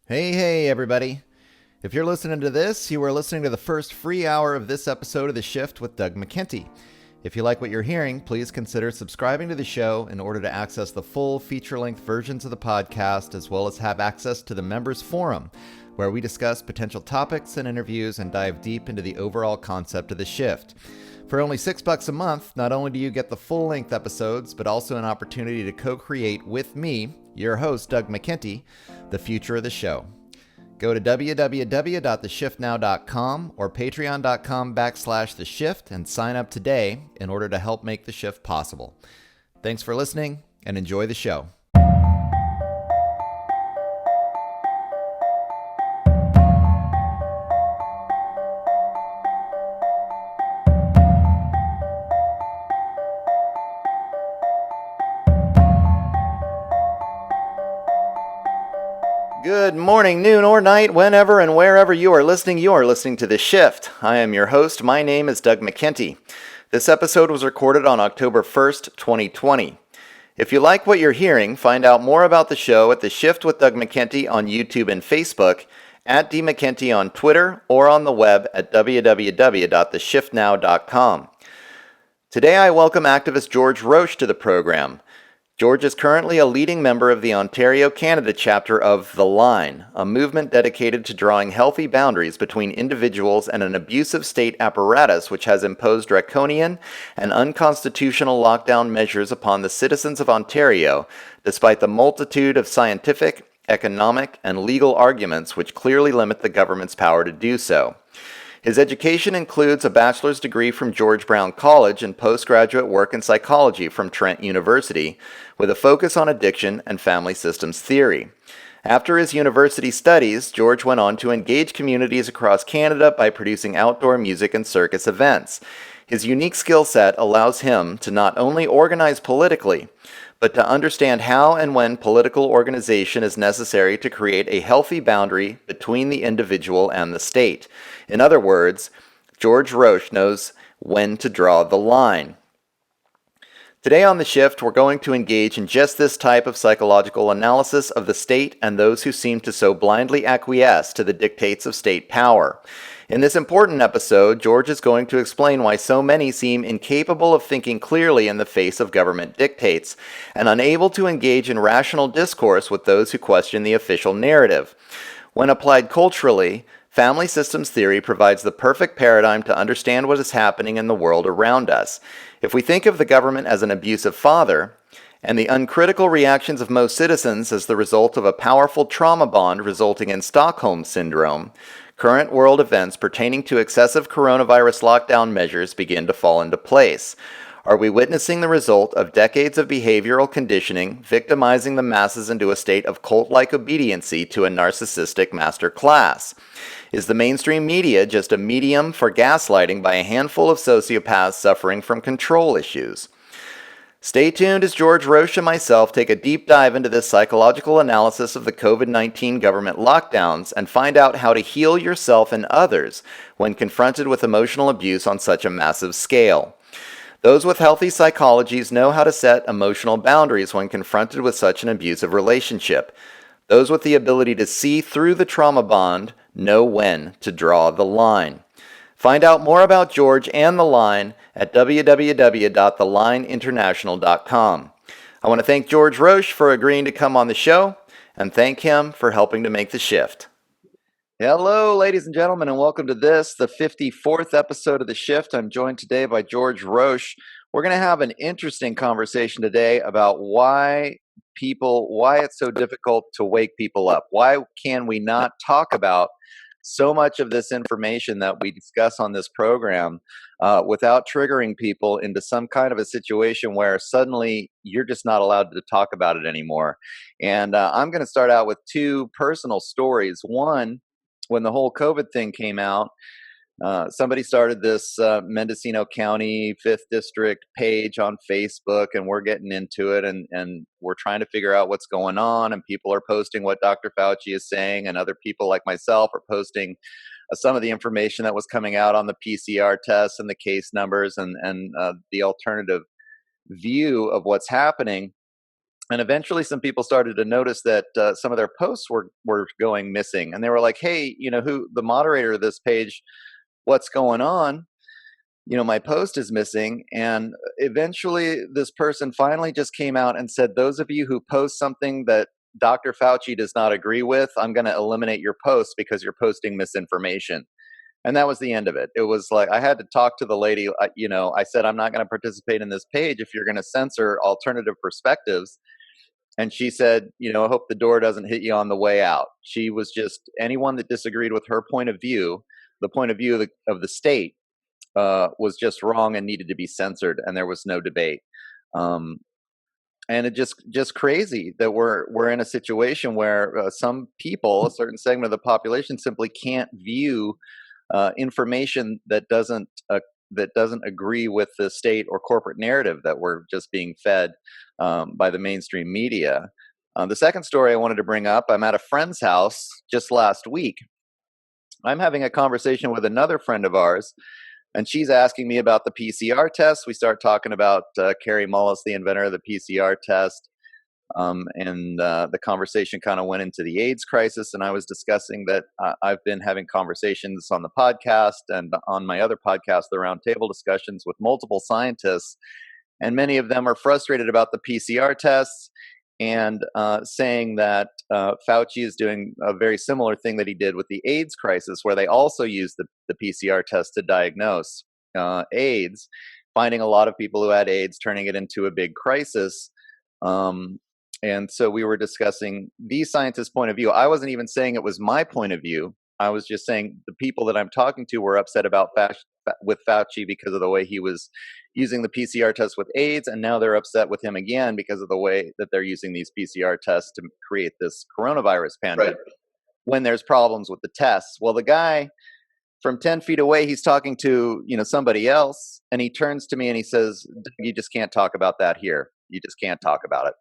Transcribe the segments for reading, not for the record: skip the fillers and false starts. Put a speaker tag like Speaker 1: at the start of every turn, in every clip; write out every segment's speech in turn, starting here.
Speaker 1: Hey, everybody. If you're listening to this, you are listening to the first free hour of this episode of The Shift with Doug McKenty. If you like what you're hearing, please consider subscribing to the show in order to access the full feature-length versions of the podcast, as well as have access to the members forum, where we discuss potential topics and interviews and dive deep into the overall concept of the shift. For only $6 a month, not only do you get the full-length episodes, but also an opportunity to co-create with me, your host, Doug McKenty, the future of the show. Go to www.theshiftnow.com or patreon.com/theshift and sign up today in order to help make the shift possible. Thanks for listening and enjoy the show. Good morning, noon, or night, whenever and wherever you are listening to The Shift. I am your host. My name is Doug McKenty. This episode was recorded on October 1st, 2020. If you like what you're hearing, find out more about the show at The Shift with Doug McKenty on YouTube and Facebook, at dmckenty on Twitter, or on the web at www.theshiftnow.com. Today I welcome activist George Roche to the program. George is currently a leading member of the Ontario, Canada chapter of The Line, a movement dedicated to drawing healthy boundaries between individuals and an abusive state apparatus which has imposed draconian and unconstitutional lockdown measures upon the citizens of Ontario, despite the multitude of scientific, economic, and legal arguments which clearly limit the government's power to do so. His education includes a bachelor's degree from George Brown College and postgraduate work in psychology from Trent University, with a focus on addiction and family systems theory. After his university studies, George went on to engage communities across Canada by producing outdoor music and circus events. His unique skill set allows him to not only organize politically, but to understand how and when political organization is necessary to create a healthy boundary between the individual and the state. In other words, George Roche knows when to draw the line. Today on The Shift, we're going to engage in just this type of psychological analysis of the state and those who seem to so blindly acquiesce to the dictates of state power. In this important episode, George is going to explain why so many seem incapable of thinking clearly in the face of government dictates, and unable to engage in rational discourse with those who question the official narrative. When applied culturally, family systems theory provides the perfect paradigm to understand what is happening in the world around us. If we think of the government as an abusive father, and the uncritical reactions of most citizens as the result of a powerful trauma bond resulting in Stockholm Syndrome, current world events pertaining to excessive coronavirus lockdown measures begin to fall into place. Are we witnessing the result of decades of behavioral conditioning, victimizing the masses into a state of cult-like obediency to a narcissistic master class? Is the mainstream media just a medium for gaslighting by a handful of sociopaths suffering from control issues? Stay tuned as George Roche and myself take a deep dive into this psychological analysis of the COVID-19 government lockdowns and find out how to heal yourself and others when confronted with emotional abuse on such a massive scale. Those with healthy psychologies know how to set emotional boundaries when confronted with such an abusive relationship. Those with the ability to see through the trauma bond know when to draw the line. Find out more about George and The Line at www.thelineinternational.com. I want to thank George Roche for agreeing to come on the show, and thank him for helping to make the shift. Hello, ladies and gentlemen, and welcome to this, the 54th episode of The Shift. I'm joined today by George Roche. We're going to have an interesting conversation today about why it's so difficult to wake people up. Why can we not talk about so much of this information that we discuss on this program without triggering people into some kind of a situation where suddenly you're just not allowed to talk about it anymore. And I'm going to start out with two personal stories. One, when the whole COVID thing came out, somebody started this Mendocino County 5th District page on Facebook, and we're getting into it, and we're trying to figure out what's going on, and people are posting what Dr. Fauci is saying, and other people like myself are posting some of the information that was coming out on the PCR tests and the case numbers and the alternative view of what's happening. And eventually some people started to notice that some of their posts were going missing. And they were like, hey, who the moderator of this page, what's going on? My post is missing. And eventually this person finally just came out and said, those of you who post something that Dr. Fauci does not agree with, I'm going to eliminate your post because you're posting misinformation. And that was the end of it. It was like I had to talk to the lady. I said, I'm not going to participate in this page if you're going to censor alternative perspectives. And she said, I hope the door doesn't hit you on the way out. She was just anyone that disagreed with her point of view, the point of view of the state, was just wrong and needed to be censored. And there was no debate. And it just crazy that we're in a situation where some people, a certain segment of the population, simply can't view information that doesn't agree with the state or corporate narrative that we're just being fed by the mainstream media. The second story I wanted to bring up, I'm at a friend's house just last week. I'm having a conversation with another friend of ours, and she's asking me about the PCR test. We start talking about Carrie Mullis, the inventor of the PCR test. And the conversation kind of went into the AIDS crisis, and I was discussing that I've been having conversations on the podcast and on my other podcast, the Roundtable discussions, with multiple scientists, and many of them are frustrated about the PCR tests and saying that Fauci is doing a very similar thing that he did with the AIDS crisis, where they also used the PCR test to diagnose AIDS, finding a lot of people who had AIDS, turning it into a big crisis. And so we were discussing the scientists' point of view. I wasn't even saying it was my point of view. I was just saying the people that I'm talking to were upset about with Fauci because of the way he was using the PCR test with AIDS, and now they're upset with him again because of the way that they're using these PCR tests to create this coronavirus pandemic. Right. When there's problems with the tests. Well, the guy from 10 feet away, he's talking to somebody else, and he turns to me and he says, "You just can't talk about that here. You just can't talk about it."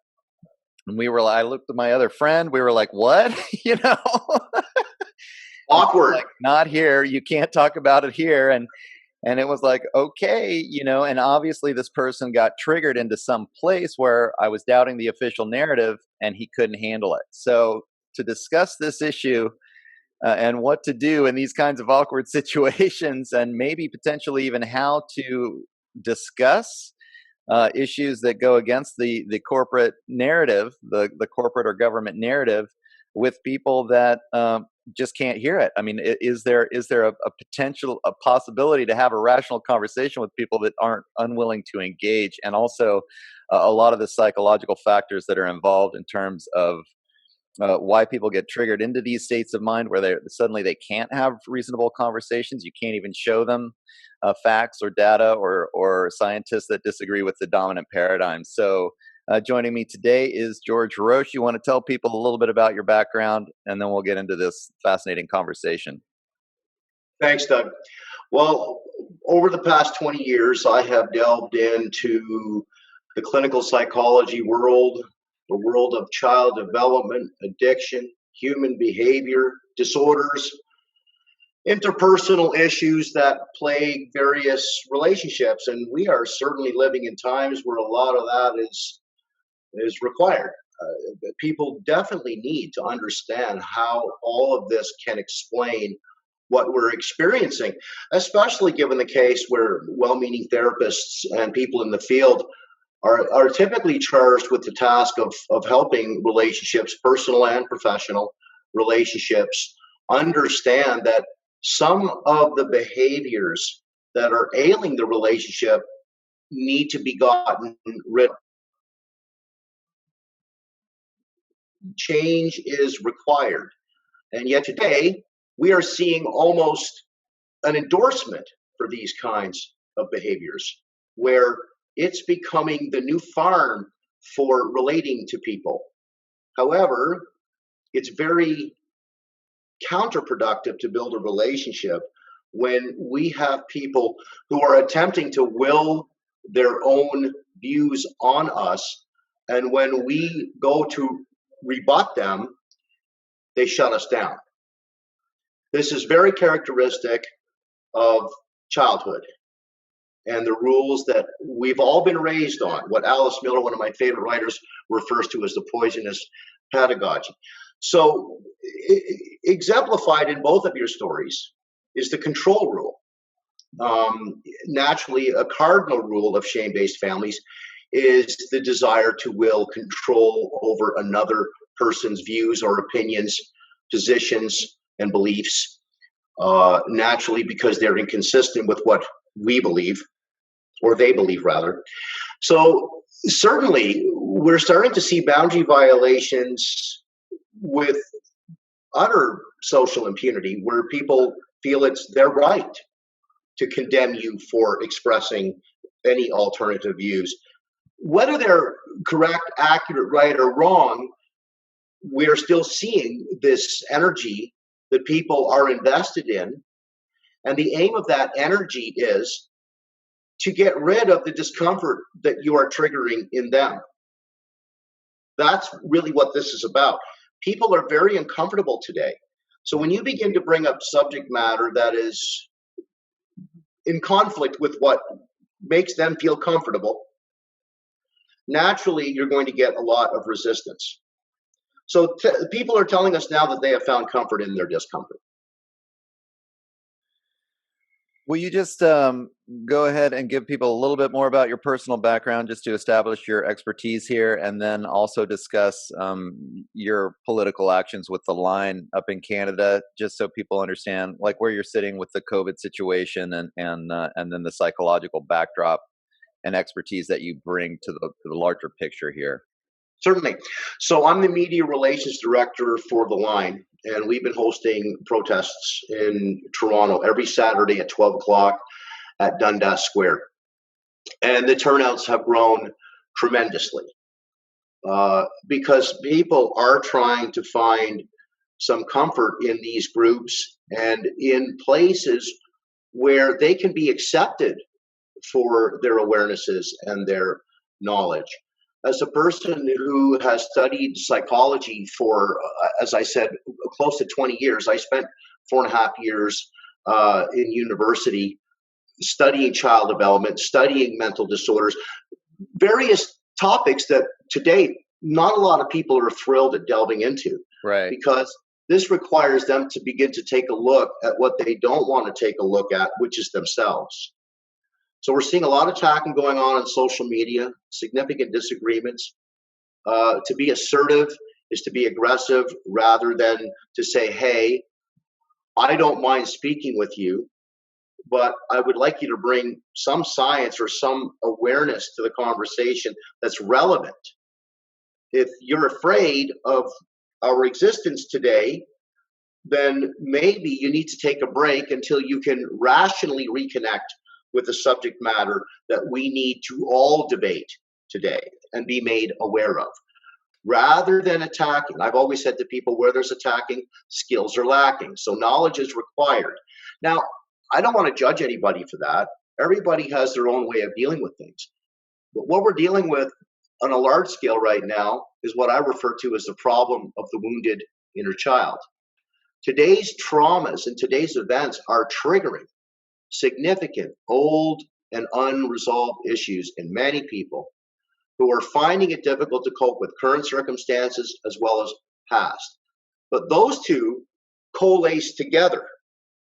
Speaker 1: And I looked at my other friend. We were like, "What?"
Speaker 2: Awkward.
Speaker 1: Like, not here. You can't talk about it here. And it was like, okay, and obviously this person got triggered into some place where I was doubting the official narrative and he couldn't handle it. So to discuss this issue and what to do in these kinds of awkward situations, and maybe potentially even how to discuss issues that go against the corporate narrative, the corporate or government narrative, with people that just can't hear it. I mean, is there a possibility to have a rational conversation with people that aren't unwilling to engage, and also a lot of the psychological factors that are involved in terms of why people get triggered into these states of mind where they can't have reasonable conversations. You can't even show them facts or data or scientists that disagree with the dominant paradigm. So joining me today is George Roche. You want to tell people a little bit about your background, and then we'll get into this fascinating conversation.
Speaker 2: Thanks, Doug. Well, over the past 20 years, I have delved into the clinical psychology world, the world of child development, addiction, human behavior disorders, interpersonal issues that plague various relationships. And we are certainly living in times where a lot of that is required. People definitely need to understand how all of this can explain what we're experiencing, especially given the case where well-meaning therapists and people in the field are typically charged with the task of helping relationships, personal and professional relationships, understand that some of the behaviors that are ailing the relationship need to be gotten rid of. Change is required. And yet today, we are seeing almost an endorsement for these kinds of behaviors, where it's becoming the new farm for relating to people. However, it's very counterproductive to build a relationship when we have people who are attempting to will their own views on us, and when we go to rebut them, they shut us down. This is very characteristic of childhood. and the rules that we've all been raised on, what Alice Miller, one of my favorite writers, refers to as the poisonous pedagogy. So exemplified in both of your stories is the control rule. Naturally, a cardinal rule of shame-based families is the desire to will control over another person's views or opinions, positions, and beliefs, naturally because they're inconsistent with what we believe, or they believe rather. So certainly we're starting to see boundary violations with utter social impunity where people feel it's their right to condemn you for expressing any alternative views. Whether they're correct, accurate, right, or wrong, we're still seeing this energy that people are invested in. And the aim of that energy is to get rid of the discomfort that you are triggering in them. That's really what this is about. People are very uncomfortable today. So when you begin to bring up subject matter that is in conflict with what makes them feel comfortable, naturally you're going to get a lot of resistance. So people are telling us now that they have found comfort in their discomfort.
Speaker 1: Will you just go ahead and give people a little bit more about your personal background just to establish your expertise here, and then also discuss your political actions with the line up in Canada, just so people understand like where you're sitting with the COVID situation and then the psychological backdrop and expertise that you bring to the larger picture here.
Speaker 2: Certainly. So I'm the media relations director for the line, and we've been hosting protests in Toronto every Saturday at 12 o'clock at Dundas Square. And the turnouts have grown tremendously because people are trying to find some comfort in these groups and in places where they can be accepted for their awarenesses and their knowledge. As a person who has studied psychology for, as I said, close to 20 years, I spent 4.5 years in university studying child development, studying mental disorders, various topics that today not a lot of people are thrilled at delving into.
Speaker 1: Right.
Speaker 2: Because this requires them to begin to take a look at what they don't want to take a look at, which is themselves. So we're seeing a lot of attacking going on social media, significant disagreements. To be assertive is to be aggressive rather than to say, hey, I don't mind speaking with you, but I would like you to bring some science or some awareness to the conversation that's relevant. If you're afraid of our existence today, then maybe you need to take a break until you can rationally reconnect with the subject matter that we need to all debate today and be made aware of, rather than attacking. I've always said to people, where there's attacking, skills are lacking. So knowledge is required. Now, I don't want to judge anybody for that. Everybody has their own way of dealing with things. But what we're dealing with on a large scale right now is what I refer to as the problem of the wounded inner child. Today's traumas and today's events are triggering significant old and unresolved issues in many people who are finding it difficult to cope with current circumstances as well as past. But those two coalesce together.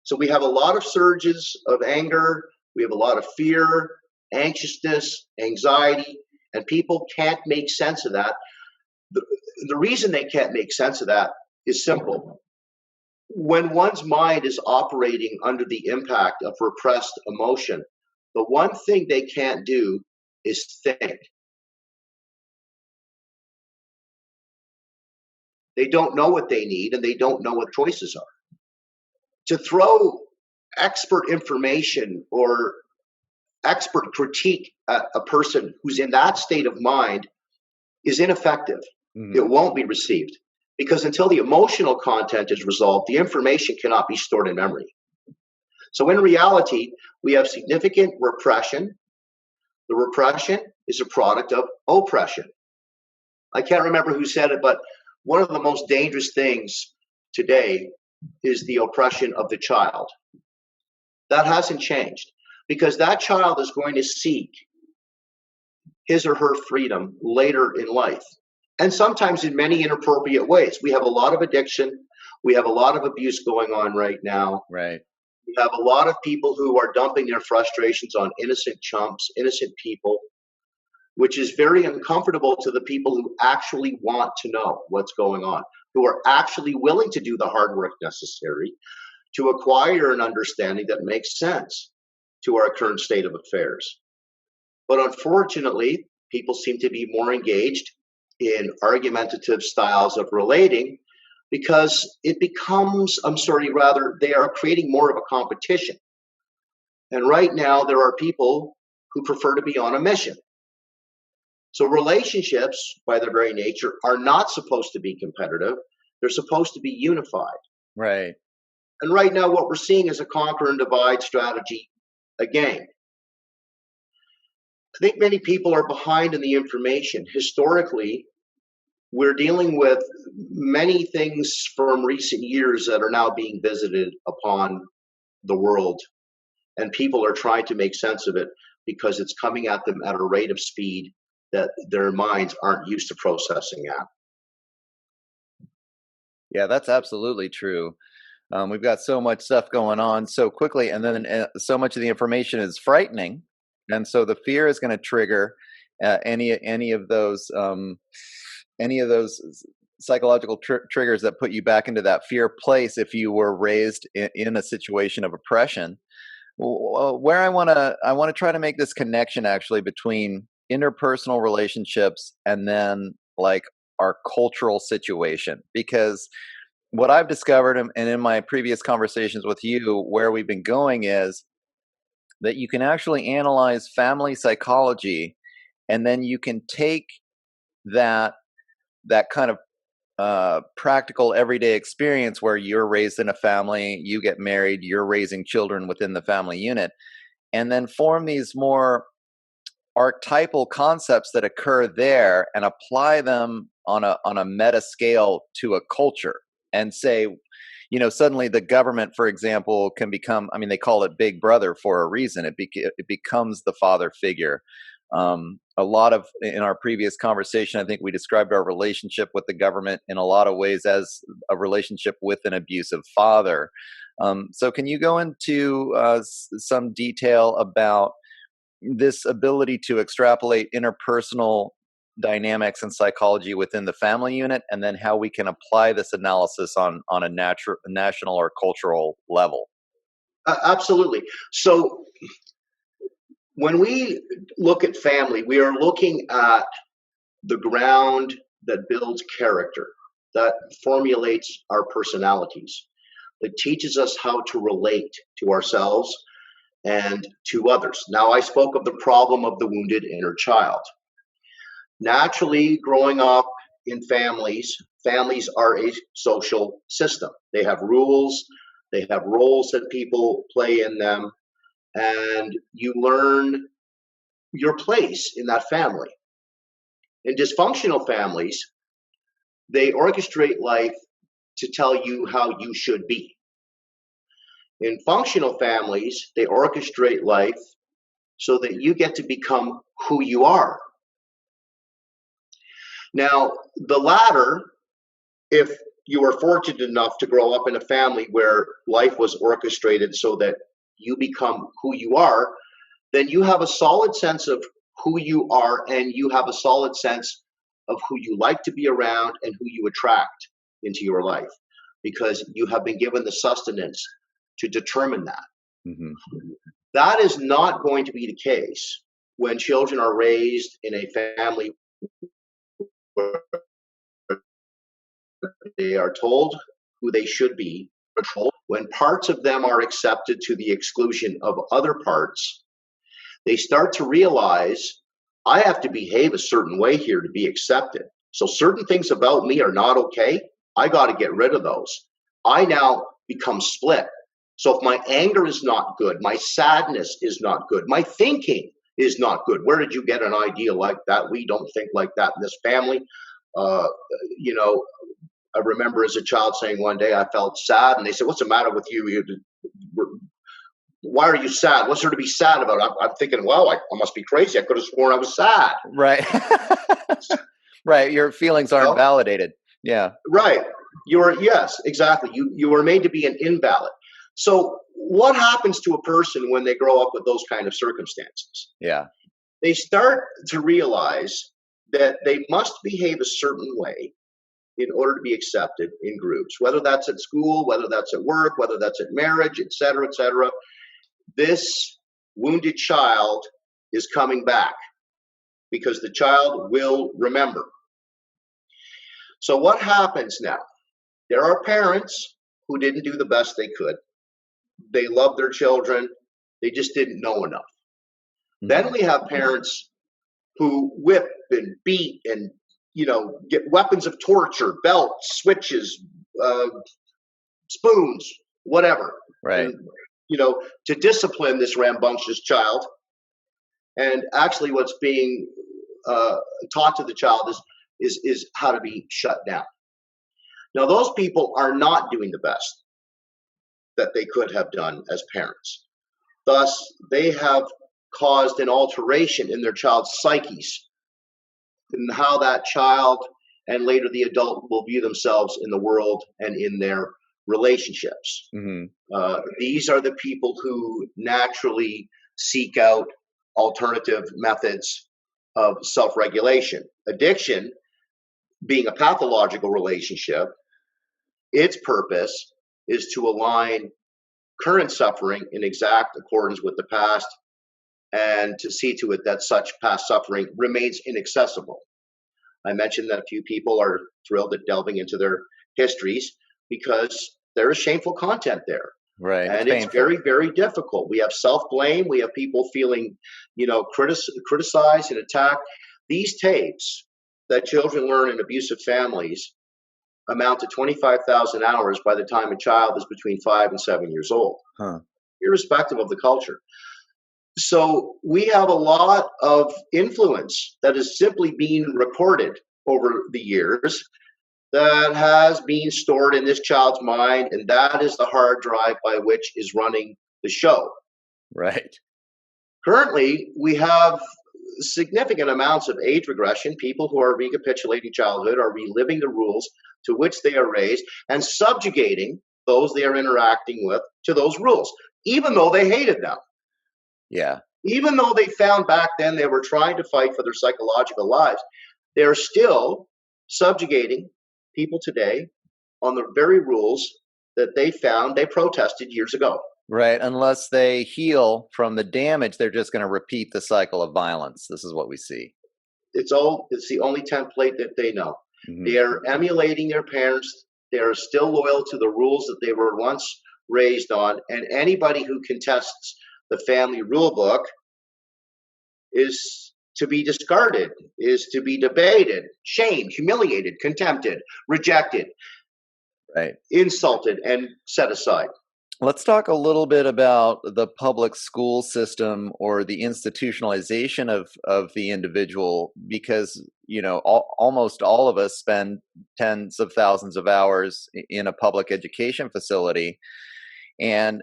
Speaker 2: So we have a lot of surges of anger, we have a lot of fear, anxiousness, anxiety, and people can't make sense of that. The reason they can't make sense of that is simple. When one's mind is operating under the impact of repressed emotion, the one thing they can't do is think. They don't know what they need and they don't know what choices are. To throw expert information or expert critique at a person who's in that state of mind is ineffective. Mm-hmm. It won't be received. Because until the emotional content is resolved, the information cannot be stored in memory. So in reality, we have significant repression. The repression is a product of oppression. I can't remember who said it, but one of the most dangerous things today is the oppression of the child. That hasn't changed. because that child is going to seek his or her freedom later in life. And sometimes in many inappropriate ways. We have a lot of addiction. We have a lot of abuse going on right now.
Speaker 1: Right.
Speaker 2: We have a lot of people who are dumping their frustrations on innocent chumps, innocent people, which is very uncomfortable to the people who actually want to know what's going on, who are actually willing to do the hard work necessary to acquire an understanding that makes sense to our current state of affairs. But unfortunately, people seem to be more engaged in argumentative styles of relating because it becomes, they are creating more of a competition. And right now, there are people who prefer to be on a mission. So relationships, by their very nature, are not supposed to be competitive. They're supposed to be unified.
Speaker 1: Right.
Speaker 2: And right now, what we're seeing is a conquer and divide strategy again. I think many people are behind in the information. Historically, we're dealing with many things from recent years that are now being visited upon the world, and people are trying to make sense of it because it's coming at them at a rate of speed that their minds aren't used to processing at.
Speaker 1: Yeah, that's absolutely true. We've got so much stuff going on so quickly, and then so much of the information is frightening, and so the fear is going to trigger any of those psychological triggers that put you back into that fear place if you were raised in a situation of oppression. Where I want to try to make this connection actually between interpersonal relationships and then like our cultural situation, because what I've discovered and in my previous conversations with you, where we've been going is that you can actually analyze family psychology, and then you can take that kind of practical everyday experience where you're raised in a family, you get married, you're raising children within the family unit, and then form these more archetypal concepts that occur there and apply them on a meta scale to a culture, and say, suddenly the government, for example, can become, I mean, they call it big brother for a reason. It becomes the father figure. A lot of, in our previous conversation, I think we described our relationship with the government in a lot of ways as a relationship with an abusive father. So can you go into some detail about this ability to extrapolate interpersonal dynamics and psychology within the family unit, and then how we can apply this analysis on a national or cultural level?
Speaker 2: Absolutely. So when we look at family, we are looking at the ground that builds character, that formulates our personalities, that teaches us how to relate to ourselves and to others. Now, I spoke of the problem of the wounded inner child. Naturally, growing up in families, families are a social system. They have rules, they have roles that people play in them, and you learn your place in that family. In dysfunctional families, they orchestrate life to tell you how you should be. In functional families, they orchestrate life so that you get to become who you are. Now, the latter, if you were fortunate enough to grow up in a family where life was orchestrated so that you become who you are, then you have a solid sense of who you are, and you have a solid sense of who you like to be around and who you attract into your life, because you have been given the sustenance to determine that.
Speaker 1: Mm-hmm.
Speaker 2: That is not going to be the case when children are raised in a family where they are told who they should be, controlled. When parts of them are accepted to the exclusion of other parts, they start to realize, I have to behave a certain way here to be accepted. So certain things about me are not okay. I got to get rid of those. I now become split. So if my anger is not good, my sadness is not good, my thinking is not good. Where did you get an idea like that? We don't think like that in this family. You know, I remember as a child saying one day I felt sad, and they said, "What's the matter with you? Why are you sad? What's there to be sad about? I'm thinking, well, I must be crazy. I could have sworn I was sad.
Speaker 1: Right. Right. Your feelings aren't
Speaker 2: Well,
Speaker 1: validated. Yeah.
Speaker 2: right. Yes, exactly. You were made to be an invalid. So what happens to a person when they grow up with those kind of circumstances?
Speaker 1: Yeah.
Speaker 2: They start to realize that they must behave a certain way in order to be accepted in groups, whether that's at school, whether that's at work, whether that's at marriage, et cetera, et cetera. This wounded child is coming back because the child will remember. So what happens now? There are parents who didn't do the best they could. They loved their children. They just didn't know enough.
Speaker 1: Mm-hmm.
Speaker 2: Then we have parents who whip and beat and get weapons of torture, belts, switches, spoons, whatever.
Speaker 1: Right.
Speaker 2: And, to discipline this rambunctious child. And actually, what's being taught to the child is how to be shut down. Now, those people are not doing the best that they could have done as parents. Thus, they have caused an alteration in their child's psyches and how that child and later the adult will view themselves in the world and in their relationships.
Speaker 1: Mm-hmm.
Speaker 2: These are the people who naturally seek out alternative methods of self-regulation. Addiction, being a pathological relationship, its purpose is to align current suffering in exact accordance with the past and to see to it that such past suffering remains inaccessible. I mentioned that a few people are thrilled at delving into their histories because there is shameful content there.
Speaker 1: Right.
Speaker 2: And it's very, very difficult. We have self-blame. We have people feeling, criticized and attacked. These tapes that children learn in abusive families amount to 25,000 hours by the time a child is between 5 and 7 years old, irrespective of the culture. So we have a lot of influence that is simply being recorded over the years that has been stored in this child's mind, and that is the hard drive by which is running the show.
Speaker 1: Right.
Speaker 2: Currently, we have significant amounts of age regression. People who are recapitulating childhood are reliving the rules to which they are raised and subjugating those they are interacting with to those rules, even though they hated them.
Speaker 1: Yeah.
Speaker 2: Even though they found back then they were trying to fight for their psychological lives, they're still subjugating people today on the very rules that they found they protested years ago.
Speaker 1: Right. Unless they heal from the damage, they're just going to repeat the cycle of violence. This is what we see.
Speaker 2: It's the only template that they know. Mm-hmm. They are emulating their parents. They are still loyal to the rules that they were once raised on. And anybody who contests the family rule book is to be discarded, is to be debated, shamed, humiliated, contempted, rejected,
Speaker 1: right,
Speaker 2: insulted, and set aside.
Speaker 1: Let's talk a little bit about the public school system or the institutionalization of the individual, because almost all of us spend tens of thousands of hours in a public education facility, and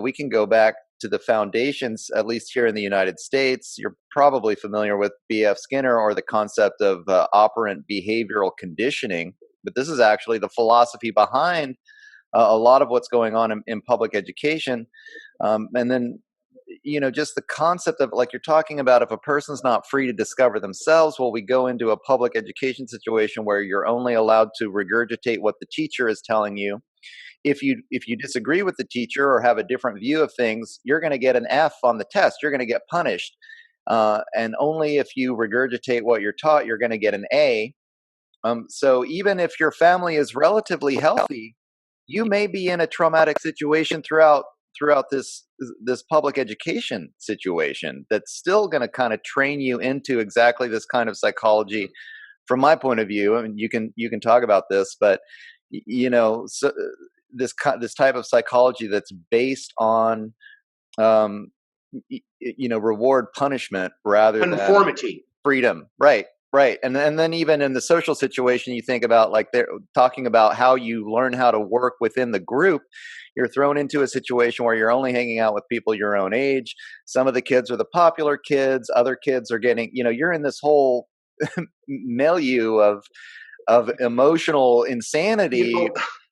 Speaker 1: we can go back to the foundations, at least here in the United States. You're probably familiar with B.F. Skinner or the concept of operant behavioral conditioning, but this is actually the philosophy behind a lot of what's going on in public education. And then, just the concept of, like you're talking about, if a person's not free to discover themselves, well, we go into a public education situation where you're only allowed to regurgitate what the teacher is telling you. If you disagree with the teacher or have a different view of things, you're going to get an F on the test. You're going to get punished. And only if you regurgitate what you're taught, you're going to get an A. So even if your family is relatively healthy, you may be in a traumatic situation throughout this public education situation that's still going to kind of train you into exactly this kind of psychology. From my point of view, I mean, you can talk about this, but so this type of psychology that's based on reward punishment rather
Speaker 2: than conformity,
Speaker 1: freedom, right? Right. And then even in the social situation, you think about like they're talking about how you learn how to work within the group. You're thrown into a situation where you're only hanging out with people your own age. Some of the kids are the popular kids. Other kids are getting, you're in this whole milieu of emotional
Speaker 2: You
Speaker 1: insanity
Speaker 2: know,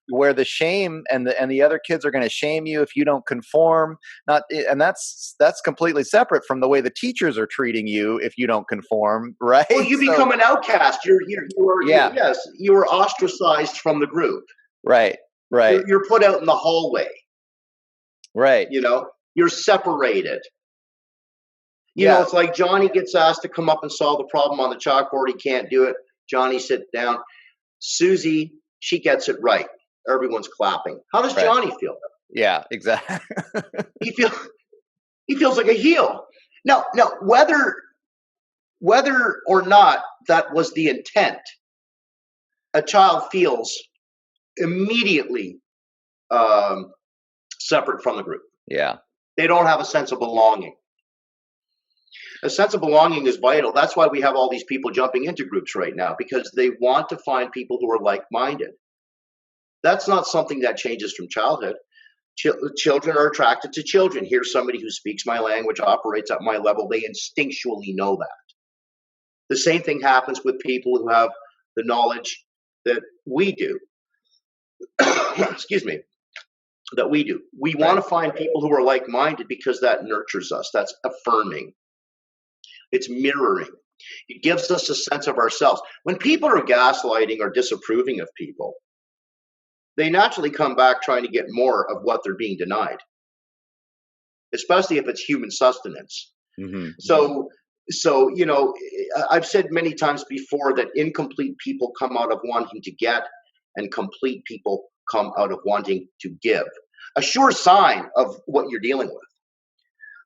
Speaker 1: where the shame and the other kids are going to shame you if you don't conform, not and that's completely separate from the way the teachers are treating you if you don't conform,
Speaker 2: well,
Speaker 1: right?
Speaker 2: you
Speaker 1: So
Speaker 2: become an outcast.
Speaker 1: yeah,
Speaker 2: Yes, you are ostracized from the group.
Speaker 1: right, right,
Speaker 2: You're put out in the hallway.
Speaker 1: right,
Speaker 2: You're separated.
Speaker 1: yeah,
Speaker 2: It's like Johnny gets asked to come up and solve the problem on the chalkboard. He can't do it. Johnny sits down. Susie, she gets it right. Everyone's clapping. How does
Speaker 1: right,
Speaker 2: Johnny feel?
Speaker 1: yeah, exactly.
Speaker 2: He feels he feels like a heel. Now, whether or not that was the intent, a child feels immediately um, separate from the group.
Speaker 1: Yeah,
Speaker 2: They don't have a sense of belonging. A sense of belonging is vital. That's why we have all these people jumping into groups right now, because they want to find people who are like-minded. That's not something that changes from childhood. Children are attracted to children. Here's somebody who speaks my language, operates at my level. They instinctually know that. The same thing happens with people who have the knowledge that we do. Excuse me, that we do. We want
Speaker 1: right,
Speaker 2: to find people who are like-minded because that nurtures us. That's affirming. It's mirroring. It gives us a sense of ourselves. When people are gaslighting or disapproving of people, they naturally come back trying to get more of what they're being denied, especially if it's human sustenance.
Speaker 1: hmm,
Speaker 2: So, I've said many times before that incomplete people come out of wanting to get, and complete people come out of wanting to give. A sure sign of what you're dealing with.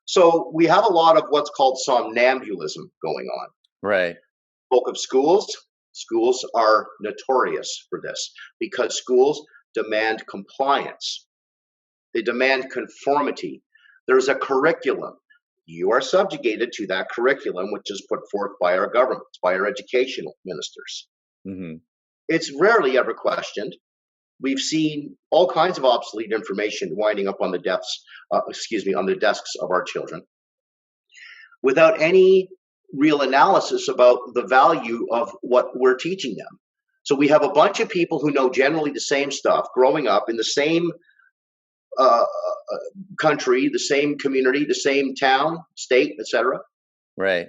Speaker 2: So we have a lot of what's called somnambulism going on.
Speaker 1: right,
Speaker 2: Spoke of schools. Schools are notorious for this because schools demand compliance. They demand conformity. There's a curriculum. You are subjugated to that curriculum, which is put forth by our governments, by our educational ministers.
Speaker 1: hmm,
Speaker 2: It's rarely ever questioned. We've seen all kinds of obsolete information winding up on the on the desks of our children, without any real analysis about the value of what we're teaching them. So we have a bunch of people who know generally the same stuff, growing up in the same uh, country, the same community, the same town, state, etc.,
Speaker 1: right.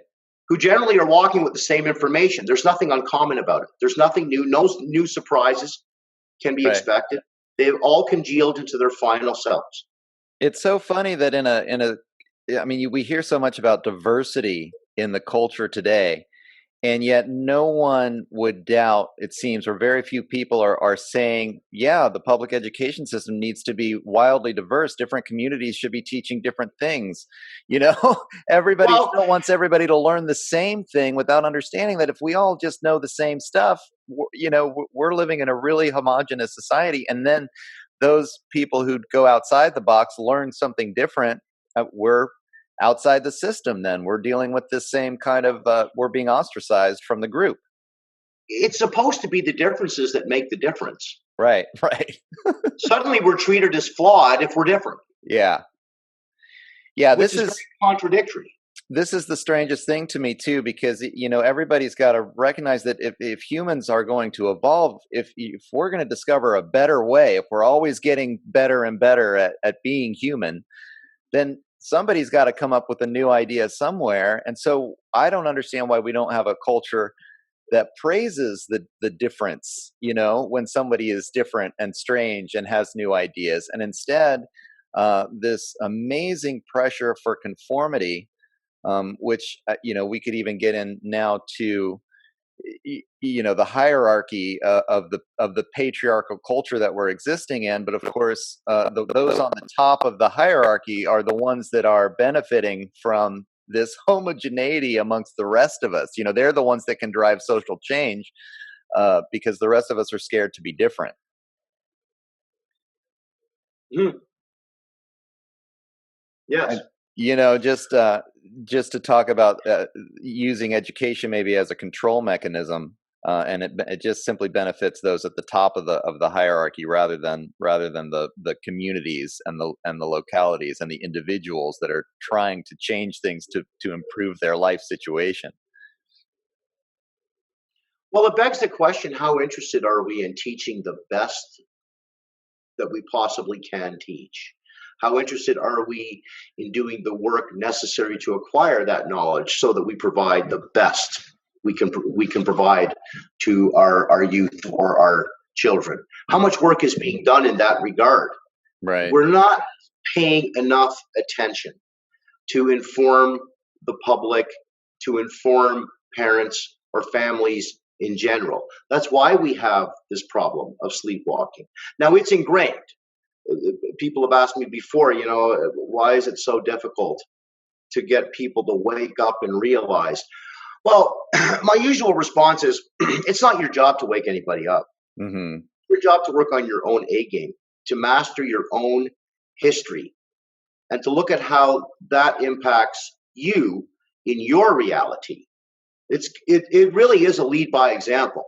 Speaker 2: who generally are walking with the same information. There's nothing uncommon about it. There's nothing new. No new surprises can be
Speaker 1: Right.
Speaker 2: expected. They've all congealed into their final selves.
Speaker 1: It's so funny that I mean, we hear so much about diversity in the culture today, and yet no one would doubt, it seems, or very few people are saying, yeah, the public education system needs to be wildly diverse. Different communities should be teaching different things. You know, everybody
Speaker 2: Well,
Speaker 1: still wants everybody to learn the same thing without understanding that if we all just know the same stuff, we're living in a really homogenous society. And then those people who go outside the box learn something different. We're outside the system, then we're dealing with this same kind of we're being ostracized from the group.
Speaker 2: it's supposed to be the differences that make the difference.
Speaker 1: Right. Right.
Speaker 2: Suddenly we're treated as flawed if we're different,
Speaker 1: Yeah, yeah,
Speaker 2: which
Speaker 1: this
Speaker 2: is very
Speaker 1: is
Speaker 2: contradictory.
Speaker 1: this is the strangest thing to me too, because everybody's got to recognize that if humans are going to evolve, if we're going to discover a better way, if we're always getting better and better at being human, then somebody's got to come up with a new idea somewhere. And so I don't understand why we don't have a culture that praises the difference, when somebody is different and strange and has new ideas. And instead, this amazing pressure for conformity, which we could even get in now to the hierarchy of the patriarchal culture that we're existing in. But of course, those on the top of the hierarchy are the ones that are benefiting from this homogeneity amongst the rest of us. They're the ones that can drive social change, because the rest of us are scared to be different.
Speaker 2: Mm, yes.
Speaker 1: And just just to talk about using education maybe as a control mechanism, and it just simply benefits those at the top of the hierarchy rather than the communities and the localities and the individuals that are trying to change things to improve their life situation.
Speaker 2: Well, it begs the question, how interested are we in teaching the best that we possibly can teach? How interested are we in doing the work necessary to acquire that knowledge so that we provide the best we can provide to our youth or our children? How much work is being done in that regard?
Speaker 1: Right.
Speaker 2: We're not paying enough attention to inform the public, to inform parents or families in general. That's why we have this problem of sleepwalking. Now, it's ingrained. People have asked me before, why is it so difficult to get people to wake up and realize? Well, my usual response is, it's not your job to wake anybody up.
Speaker 1: Mm-hmm.
Speaker 2: Your job to work on your own A game, to master your own history, and to look at how that impacts you in your reality. It really is a lead by example.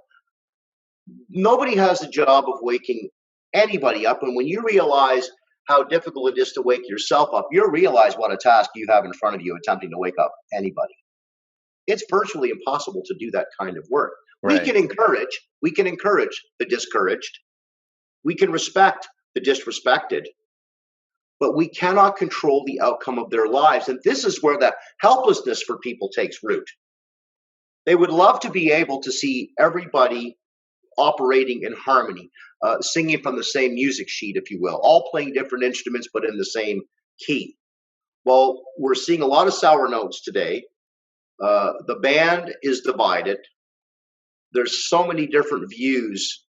Speaker 2: Nobody has the job of waking anybody up, and when you realize how difficult it is to wake yourself up, you realize what a task you have in front of you attempting to wake up anybody. It's virtually impossible to do that kind of work.
Speaker 1: Right.
Speaker 2: We can encourage the discouraged. We can respect the disrespected, but we cannot control the outcome of their lives. And this is where the helplessness for people takes root. They would love to be able to see everybody operating in harmony, singing from the same music sheet, if you will, all playing different instruments, but in the same key. Well, we're seeing a lot of sour notes today. The band is divided. There's so many different views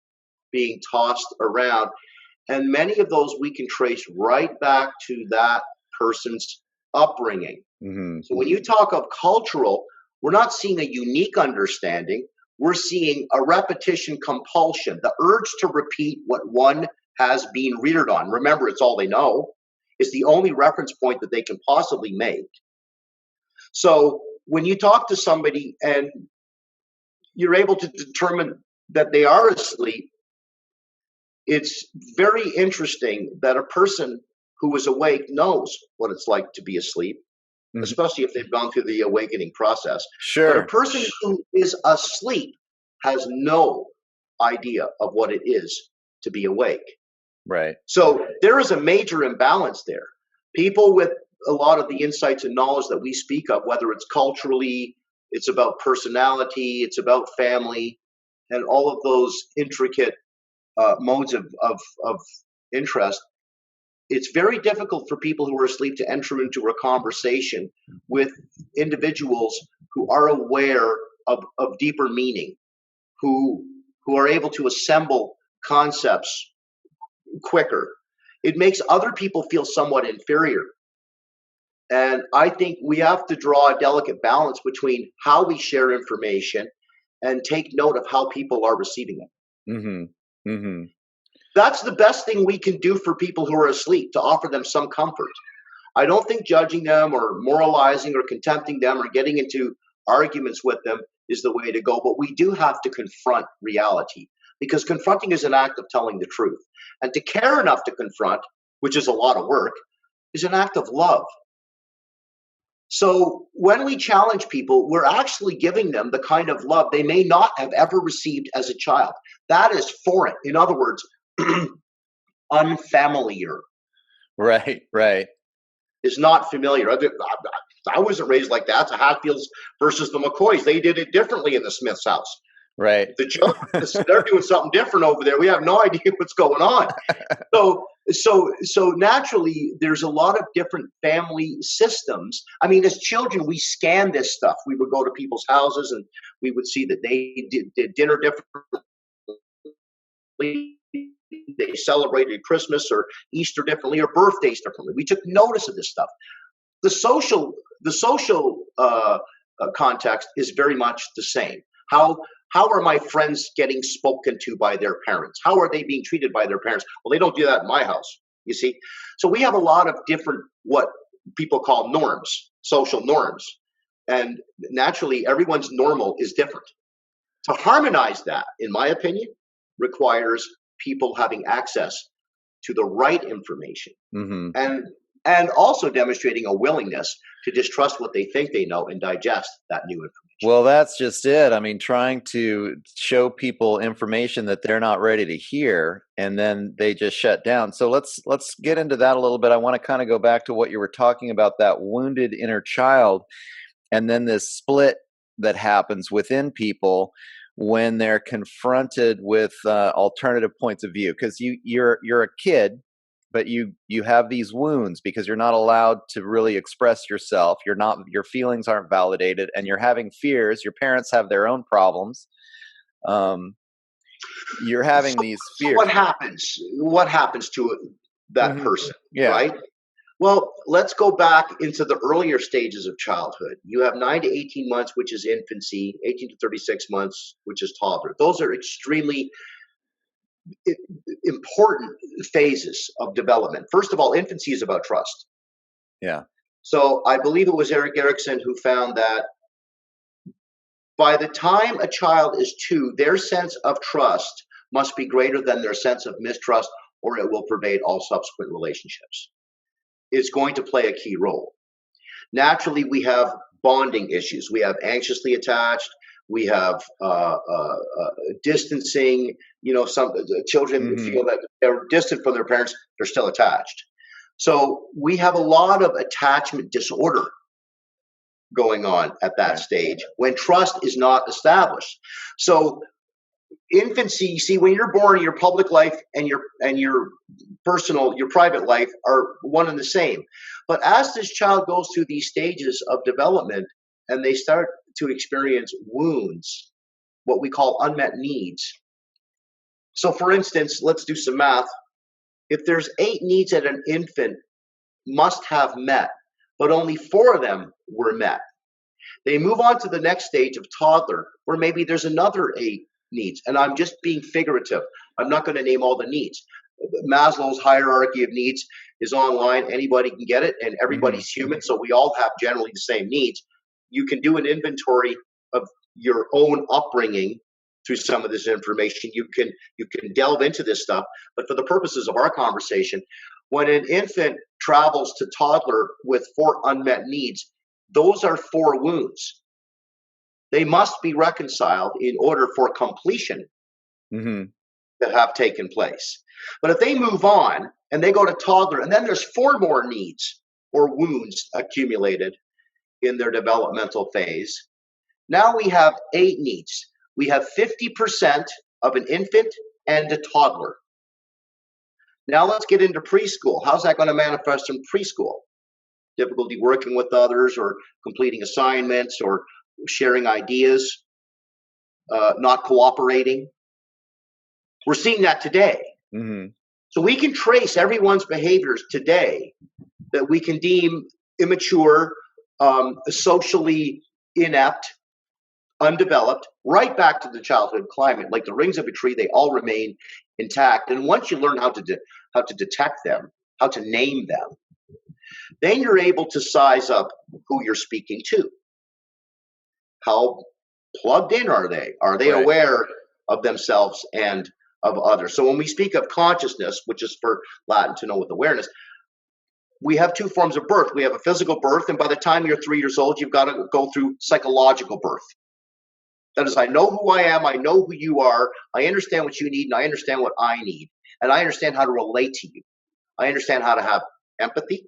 Speaker 2: being tossed around, and many of those we can trace right back to that person's upbringing.
Speaker 1: Mm-hmm.
Speaker 2: So when you talk of cultural, we're not seeing a unique understanding. We're seeing a repetition compulsion, the urge to repeat what one has been reared on. Remember, it's all they know. It's the only reference point that they can possibly make. So when you talk to somebody and you're able to determine that they are asleep, it's very interesting that a person who is awake knows what it's like to be asleep, mm-hmm. especially if they've gone through the awakening process.
Speaker 1: Sure.
Speaker 2: But a person who is asleep has no idea of what it is to be awake.
Speaker 1: Right.
Speaker 2: So there is a major imbalance there. People with a lot of the insights and knowledge that we speak of, whether it's culturally, it's about personality, it's about family, and all of those intricate modes of interest, it's very difficult for people who are asleep to enter into a conversation with individuals who are aware of deeper meaning, who are able to assemble concepts quicker. It makes other people feel somewhat inferior. And I think we have to draw a delicate balance between how we share information and take note of how people are receiving it.
Speaker 1: Mm-hmm. Mm-hmm.
Speaker 2: That's the best thing we can do for people who are asleep, to offer them some comfort. I don't think judging them or moralizing or contempting them or getting into arguments with them is the way to go. But we do have to confront reality, because confronting is an act of telling the truth. And to care enough to confront, which is a lot of work, is an act of love. So when we challenge people, we're actually giving them the kind of love they may not have ever received as a child. That is foreign. In other words, unfamiliar.
Speaker 1: Right.
Speaker 2: Is not familiar. I wasn't raised like that. The Hatfields versus the McCoys. They did it differently in the Smiths' house.
Speaker 1: Right.
Speaker 2: The Joneses, they're doing something different over there. We have no idea what's going on. So naturally, there's a lot of different family systems. I mean, as children, we scanned this stuff. We would go to people's houses and we would see that they did dinner differently. They celebrated Christmas or Easter differently, or birthdays differently. We took notice of this stuff. The social context is very much the same. How are my friends getting spoken to by their parents? How are they being treated by their parents? Well, they don't do that in my house, you see. So we have a lot of different what people call norms, social norms. And naturally, everyone's normal is different. To harmonize that, in my opinion, requires people having access to the right information,
Speaker 1: Mm-hmm.
Speaker 2: and also demonstrating a willingness to distrust what they think they know and digest that new information.
Speaker 1: Well, that's just it. I mean, trying to show people information that they're not ready to hear, and then they just shut down. So let's get into that a little bit. I want to kind of go back to what you were talking about, that wounded inner child, and then this split that happens within people when they're confronted with alternative points of view. Because you're a kid, but you have these wounds because you're not allowed to really express yourself. Your feelings aren't validated, and you're having fears. Your parents have their own problems. You're having these
Speaker 2: So
Speaker 1: fears.
Speaker 2: what happens? What happens to that
Speaker 1: Mm-hmm.
Speaker 2: person,
Speaker 1: Yeah.
Speaker 2: right? Well, let's go back into the earlier stages of childhood. You have 9 to 18 months, which is infancy, 18 to 36 months, which is toddler. Those are extremely important phases of development. First of all, infancy is about trust.
Speaker 1: Yeah.
Speaker 2: So I believe it was Eric Erickson who found that by the time a child is 2, their sense of trust must be greater than their sense of mistrust, or it will pervade all subsequent relationships. It's going to play a key role. Naturally, we have bonding issues. We have anxiously attached. We have distancing. Some children feel that they're distant from their parents, they're still attached. So we have a lot of attachment disorder going on at that stage when trust is not established. So infancy, you see, when you're born, your public life and your personal, your private life are one and the same. But as this child goes through these stages of development and they start to experience wounds, what we call unmet needs. So for instance, let's do some math. If there's 8 needs that an infant must have met, but only 4 of them were met, they move on to the next stage of toddler, where maybe there's another 8 needs. And I'm just being figurative. I'm not going to name all the needs. Maslow's hierarchy of needs is online. Anybody can get it, and everybody's human, so we all have generally the same needs. You can do an inventory of your own upbringing through some of this information. You can delve into this stuff, but for the purposes of our conversation, when an infant travels to toddler with 4 unmet needs, those are 4 wounds. They must be reconciled in order for completion to have taken place. But if they move on and they go to toddler, and then there's 4 more needs or wounds accumulated in their developmental phase, now we have 8 needs. We have 50% of an infant and a toddler. Now let's get into preschool. How's that going to manifest in preschool? Difficulty working with others, or completing assignments, or sharing ideas, not cooperating. We're seeing that today. So we can trace everyone's behaviors today that we can deem immature, socially inept, undeveloped, right back to the childhood climate. Like the rings of a tree, they all remain intact. And once you learn how to detect them, how to name them, then you're able to size up who you're speaking to. How plugged in are they? Are they aware of themselves and of others? So when we speak of consciousness, which is for Latin to know with awareness, we have 2 forms of birth. We have a physical birth, and by the time you're 3 years old, you've got to go through psychological birth. That is, I know who I am, I know who you are, I understand what you need, and I understand what I need, and I understand how to relate to you. I understand how to have empathy.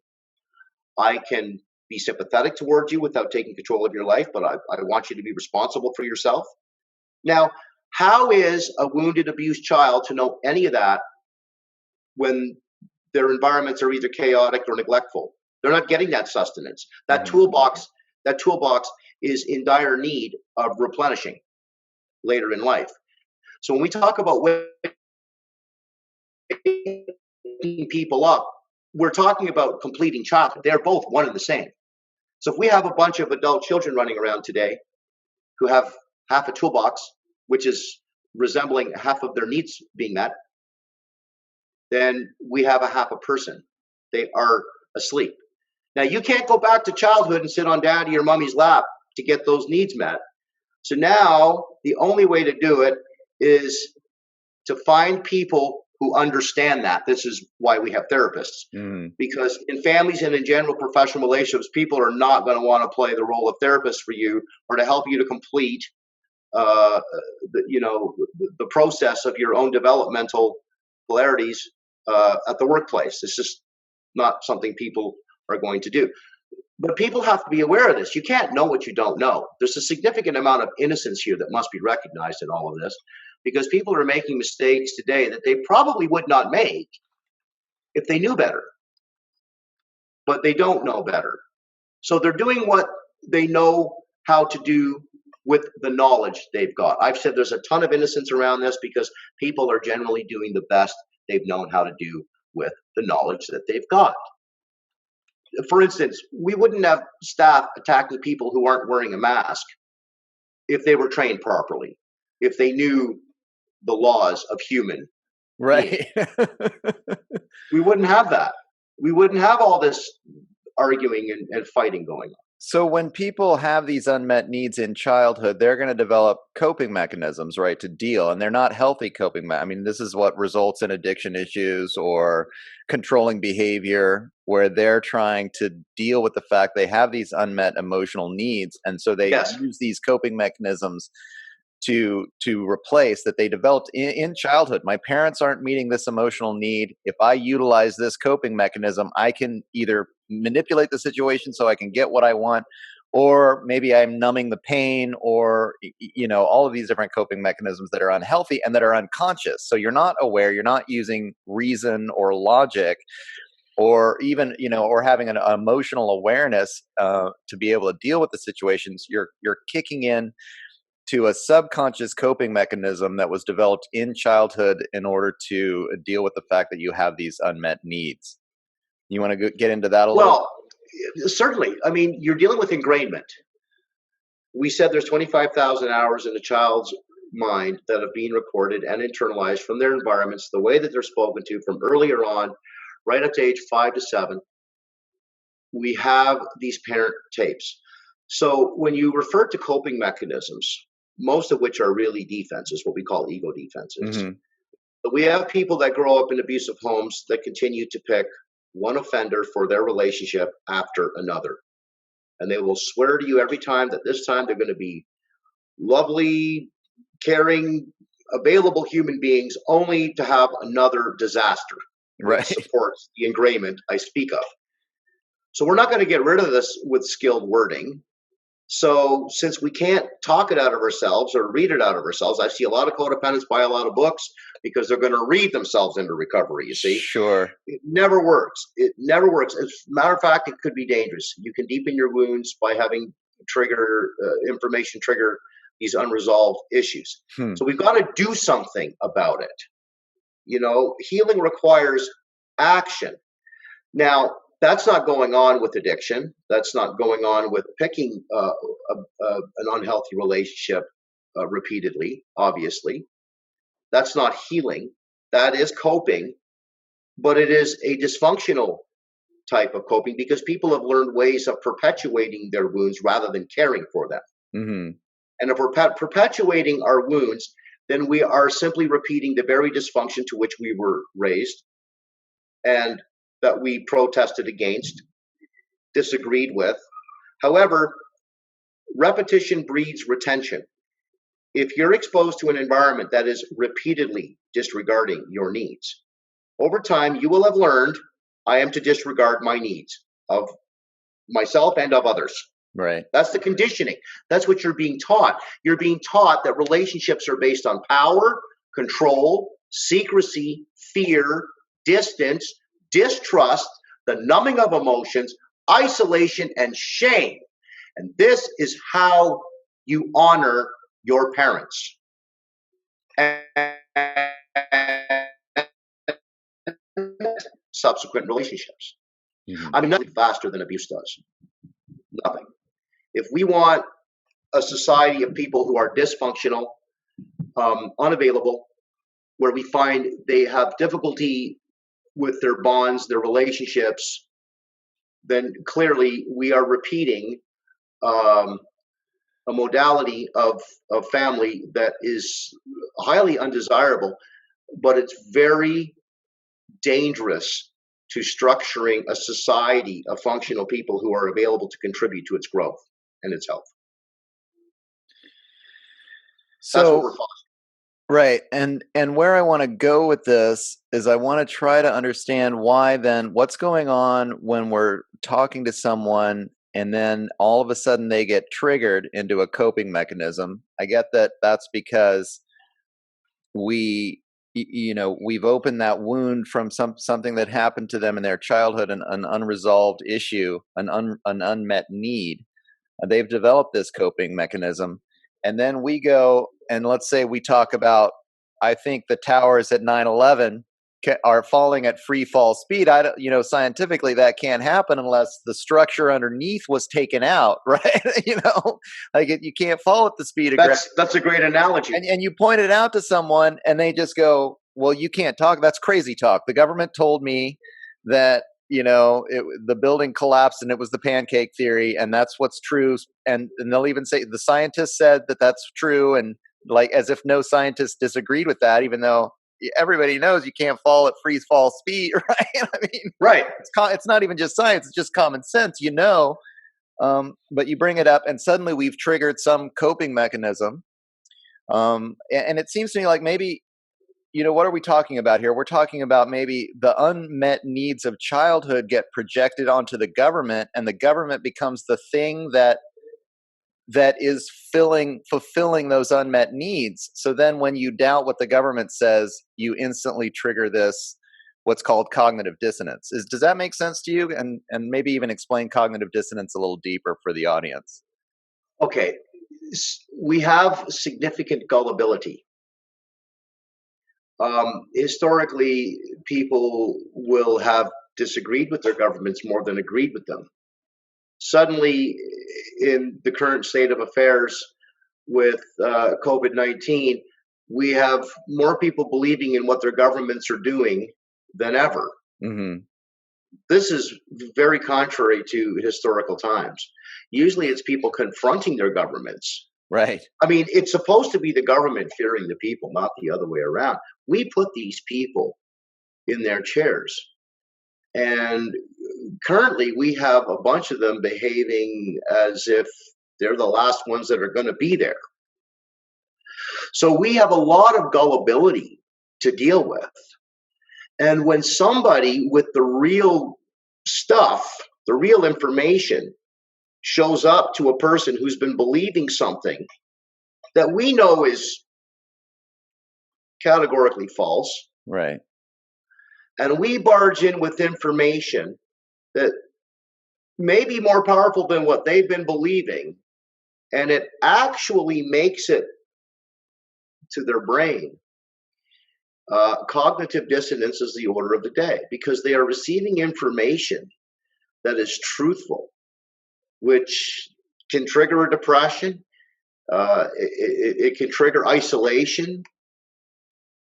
Speaker 2: I can be sympathetic towards you without taking control of your life, but I want you to be responsible for yourself. Now, how is a wounded, abused child to know any of that when their environments are either chaotic or neglectful? They're not getting that sustenance. That toolbox is in dire need of replenishing later in life. So when we talk about waking people up, we're talking about completing childhood. They're both one and the same. So if we have a bunch of adult children running around today who have half a toolbox, which is resembling half of their needs being met, then we have a half a person. They are asleep. Now, you can't go back to childhood and sit on daddy or mommy's lap to get those needs met. So now the only way to do it is to find people who understand that. This is why we have therapists. Because in families and in general professional relationships, people are not going to want to play the role of therapist for you or to help you to complete the process of your own developmental polarities at the workplace. It's just not something people are going to do. But people have to be aware of this. You can't know what you don't know. There's a significant amount of innocence here that must be recognized in all of this, because people are making mistakes today that they probably would not make if they knew better. But they don't know better. So they're doing what they know how to do with the knowledge they've got. I've said there's a ton of innocence around this because people are generally doing the best they've known how to do with the knowledge that they've got. For instance, we wouldn't have staff attacking people who aren't wearing a mask if they were trained properly, if they knew the laws of human
Speaker 1: Right.
Speaker 2: We wouldn't have that. We wouldn't have all this arguing and fighting going on.
Speaker 1: So when people have these unmet needs in childhood, they're going to develop coping mechanisms, right, to deal, and they're not healthy coping. I mean, this is what results in addiction issues or controlling behavior, where they're trying to deal with the fact they have these unmet emotional needs, and so they use these coping mechanisms to replace that they developed in childhood. My parents aren't meeting this emotional need. If I utilize this coping mechanism, I can either manipulate the situation so I can get what I want, or maybe I'm numbing the pain, or all of these different coping mechanisms that are unhealthy and that are unconscious. So you're not aware, you're not using reason or logic, or even or having an emotional awareness to be able to deal with the situations. You're kicking in to a subconscious coping mechanism that was developed in childhood in order to deal with the fact that you have these unmet needs. You want to get into that a little?
Speaker 2: Well, certainly. I mean, you're dealing with ingrainment. We said there's 25,000 hours in a child's mind that have been recorded and internalized from their environments, the way that they're spoken to from earlier on, right up to age 5 to 7. We have these parent tapes. So when you refer to coping mechanisms, most of which are really defenses, what we call ego defenses. But we have people that grow up in abusive homes that continue to pick one offender for their relationship after another. And they will swear to you every time that this time they're going to be lovely, caring, available human beings, only to have another disaster.
Speaker 1: Right.
Speaker 2: Which supports the ingrainment I speak of. So we're not going to get rid of this with skilled wording. So since we can't talk it out of ourselves or read it out of ourselves, I see a lot of codependents buy a lot of books because they're going to read themselves into recovery, you see.
Speaker 1: Sure.
Speaker 2: It never works. It never works. As a matter of fact, it could be dangerous. You can deepen your wounds by having information trigger these unresolved issues. So we've got to do something about it. Healing requires action. Now, that's not going on with addiction. That's not going on with picking an unhealthy relationship repeatedly, obviously. That's not healing. That is coping, but it is a dysfunctional type of coping because people have learned ways of perpetuating their wounds rather than caring for them. And if we're perpetuating our wounds, then we are simply repeating the very dysfunction to which we were raised and that we protested against, disagreed with. However, repetition breeds retention. If you're exposed to an environment that is repeatedly disregarding your needs, over time you will have learned, I am to disregard my needs of myself and of others.
Speaker 1: Right.
Speaker 2: That's the conditioning. That's what you're being taught. You're being taught that relationships are based on power, control, secrecy, fear, distance, distrust, the numbing of emotions, isolation, and shame. And this is how you honor your parents. And subsequent relationships. I mean, nothing faster than abuse does. Nothing. If we want a society of people who are dysfunctional, unavailable, where we find they have difficulty with their bonds, their relationships, then clearly we are repeating a modality of family that is highly undesirable, but it's very dangerous to structuring a society of functional people who are available to contribute to its growth and its health. That's what we're talking.
Speaker 1: Right. And where I want to go with this is I want to try to understand why then what's going on when we're talking to someone and then all of a sudden they get triggered into a coping mechanism. I get that that's because we've opened that wound from something that happened to them in their childhood, an unresolved issue, an unmet need. They've developed this coping mechanism. And then we go and let's say we talk about, I think the towers at 9/11 are falling at free fall speed. Scientifically that can't happen unless the structure underneath was taken out, right? You can't fall at the speed of gravity.
Speaker 2: That's a great analogy.
Speaker 1: And you point it out to someone and they just go, well, you can't talk. That's crazy talk. The government told me that the building collapsed and it was the pancake theory and that's what's true, and they'll even say the scientists said that that's true, and like as if no scientists disagreed with that, even though everybody knows you can't fall at free fall speed, right? I mean,
Speaker 2: right.
Speaker 1: It's not even just science, it's just common sense, but you bring it up and suddenly we've triggered some coping mechanism, and it seems to me like maybe what are we talking about here? We're talking about maybe the unmet needs of childhood get projected onto the government, and the government becomes the thing that is fulfilling those unmet needs. So then when you doubt what the government says, you instantly trigger this, what's called cognitive dissonance. Does that make sense to you? And maybe even explain cognitive dissonance a little deeper for the audience.
Speaker 2: Okay. We have significant gullibility. Historically, people will have disagreed with their governments more than agreed with them. Suddenly, in the current state of affairs with COVID-19, we have more people believing in what their governments are doing than ever.
Speaker 1: Mm-hmm.
Speaker 2: This is very contrary to historical times. Usually it's people confronting their governments.
Speaker 1: Right.
Speaker 2: I mean, it's supposed to be the government fearing the people, not the other way around. We put these people in their chairs. And currently we have a bunch of them behaving as if they're the last ones that are going to be there. So we have a lot of gullibility to deal with. And when somebody with the real stuff, the real information, shows up to a person who's been believing something that we know is categorically false,
Speaker 1: right,
Speaker 2: and we barge in with information that may be more powerful than what they've been believing, and it actually makes it to their brain, cognitive dissonance is the order of the day, because they are receiving information that is truthful, which can trigger a depression. It can trigger isolation.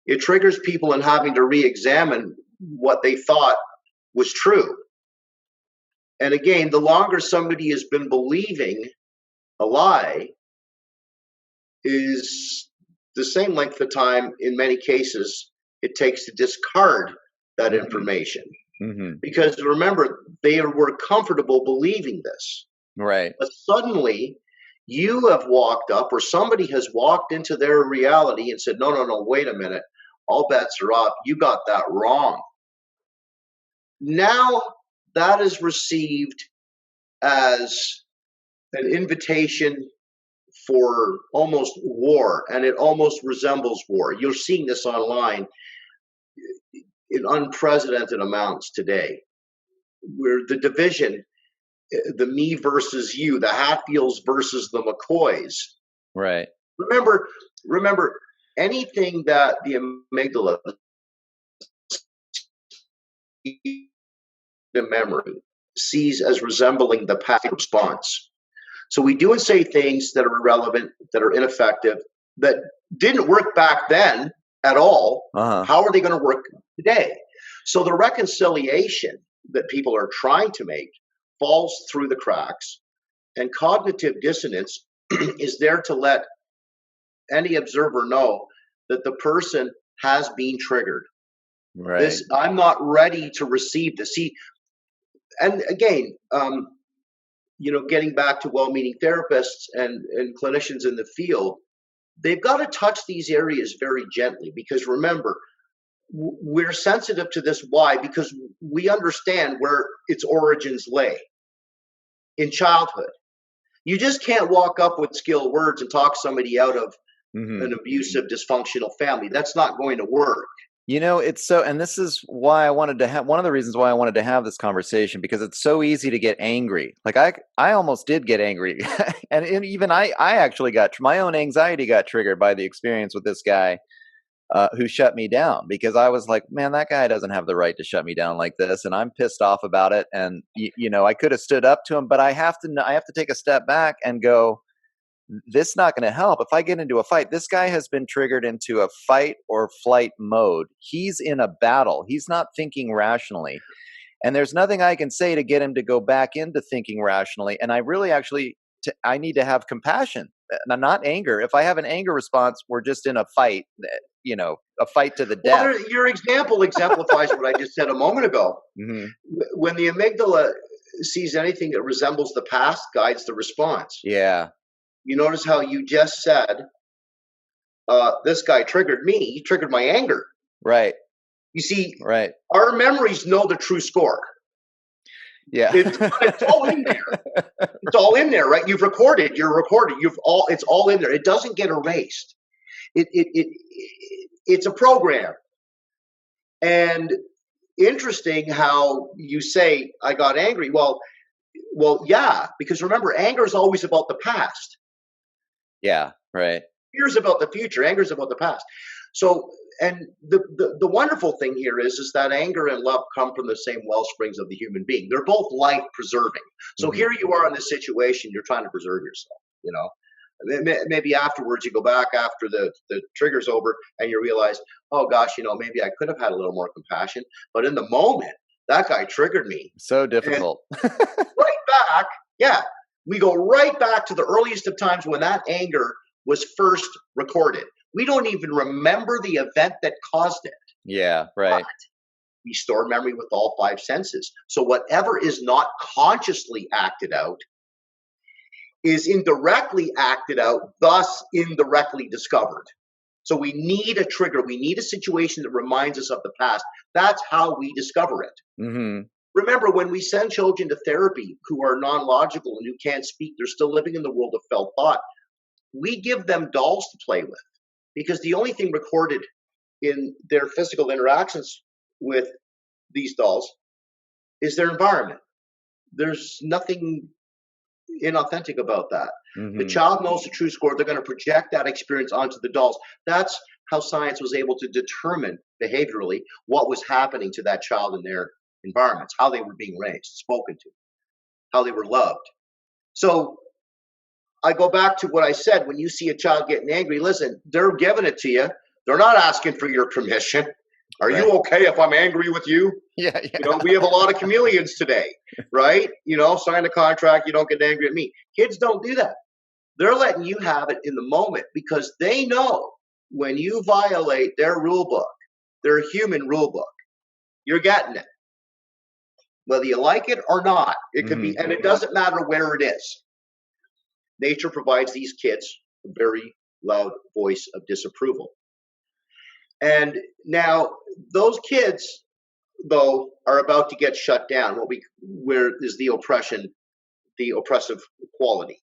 Speaker 2: It triggers people in having to re-examine what they thought was true. And again, the longer somebody has been believing a lie is the same length of time, in many cases, it takes to discard that information.
Speaker 1: Mm-hmm.
Speaker 2: Because remember, they were comfortable believing this.
Speaker 1: Right.
Speaker 2: But suddenly you have walked up, or somebody has walked into their reality and said, no, wait a minute. All bets are off. You got that wrong. Now that is received as an invitation for almost war, and it almost resembles war. You're seeing this online in unprecedented amounts today, where the division, the me versus you, the Hatfields versus the McCoys.
Speaker 1: Right.
Speaker 2: Remember, anything that the amygdala, the memory, sees as resembling the passive response. So we do and say things that are irrelevant, that are ineffective, that didn't work back then at all.
Speaker 1: Uh-huh.
Speaker 2: How are they going to work today? So the reconciliation that people are trying to make falls through the cracks. And cognitive dissonance is there to let any observer know that the person has been triggered.
Speaker 1: Right.
Speaker 2: I'm not ready to receive this. See, and again, getting back to well-meaning therapists and clinicians in the field, they've got to touch these areas very gently, because remember, we're sensitive to this. Why? Because we understand where its origins lay in childhood. You just can't walk up with skilled words and talk somebody out of an abusive, dysfunctional family. That's not going to work.
Speaker 1: It's so, and this is why I wanted to have, one of the reasons why I wanted to have this conversation, because it's so easy to get angry. Like I almost did get angry. and even I actually my own anxiety got triggered by the experience with this guy who shut me down, because I was like, man, that guy doesn't have the right to shut me down like this. And I'm pissed off about it. And, I could have stood up to him, but I have to take a step back and go, this is not going to help. If I get into a fight, this guy has been triggered into a fight or flight mode. He's in a battle. He's not thinking rationally. And there's nothing I can say to get him to go back into thinking rationally. And I really I need to have compassion, not anger. If I have an anger response, we're just in a fight, a fight to the death.
Speaker 2: Well, your example exemplifies what I just said a moment ago. Mm-hmm. When the amygdala sees anything that resembles the past, guides the response.
Speaker 1: Yeah.
Speaker 2: You notice how you just said, this guy triggered me. He triggered my anger.
Speaker 1: Right.
Speaker 2: You see,
Speaker 1: right.
Speaker 2: Our memories know the true score.
Speaker 1: Yeah.
Speaker 2: It's all in there. It's all in there, right? You're recorded. It's all in there. It doesn't get erased. It's a program. And interesting how you say, I got angry. Well, yeah, because remember, anger is always about the past.
Speaker 1: Yeah, right.
Speaker 2: Fear is about the future. Anger is about the past. So, and the wonderful thing here is that anger and love come from the same well springs of the human being. They're both life preserving. So here you are in this situation, you're trying to preserve yourself, Maybe afterwards you go back after the trigger's over and you realize, oh gosh, maybe I could have had a little more compassion. But in the moment, that guy triggered me.
Speaker 1: So difficult.
Speaker 2: Right back, yeah. We go right back to the earliest of times when that anger was first recorded. We don't even remember the event that caused it.
Speaker 1: Yeah, right.
Speaker 2: But we store memory with all five senses. So whatever is not consciously acted out is indirectly acted out, thus indirectly discovered. So we need a trigger. We need a situation that reminds us of the past. That's how we discover it.
Speaker 1: Mm-hmm.
Speaker 2: Remember, when we send children to therapy who are non-logical and who can't speak, they're still living in the world of felt thought. We give them dolls to play with, because the only thing recorded in their physical interactions with these dolls is their environment. There's nothing inauthentic about that. Mm-hmm. The child knows the true score. They're going to project that experience onto the dolls. That's how science was able to determine behaviorally what was happening to that child in their environments, how they were being raised, spoken to, how they were loved. So I go back to what I said. When you see a child getting angry, listen, they're giving it to you. They're not asking for your permission. Are you okay if I'm angry with you?
Speaker 1: Yeah.
Speaker 2: We have a lot of chameleons today, right? Sign a contract, you don't get angry at me. Kids don't do that. They're letting you have it in the moment, because they know when you violate their rule book, their human rule book, you're getting it. Whether you like it or not, it could be, and it doesn't matter where it is. Nature provides these kids a very loud voice of disapproval. And now those kids, though, are about to get shut down. Where is the oppression, the oppressive quality?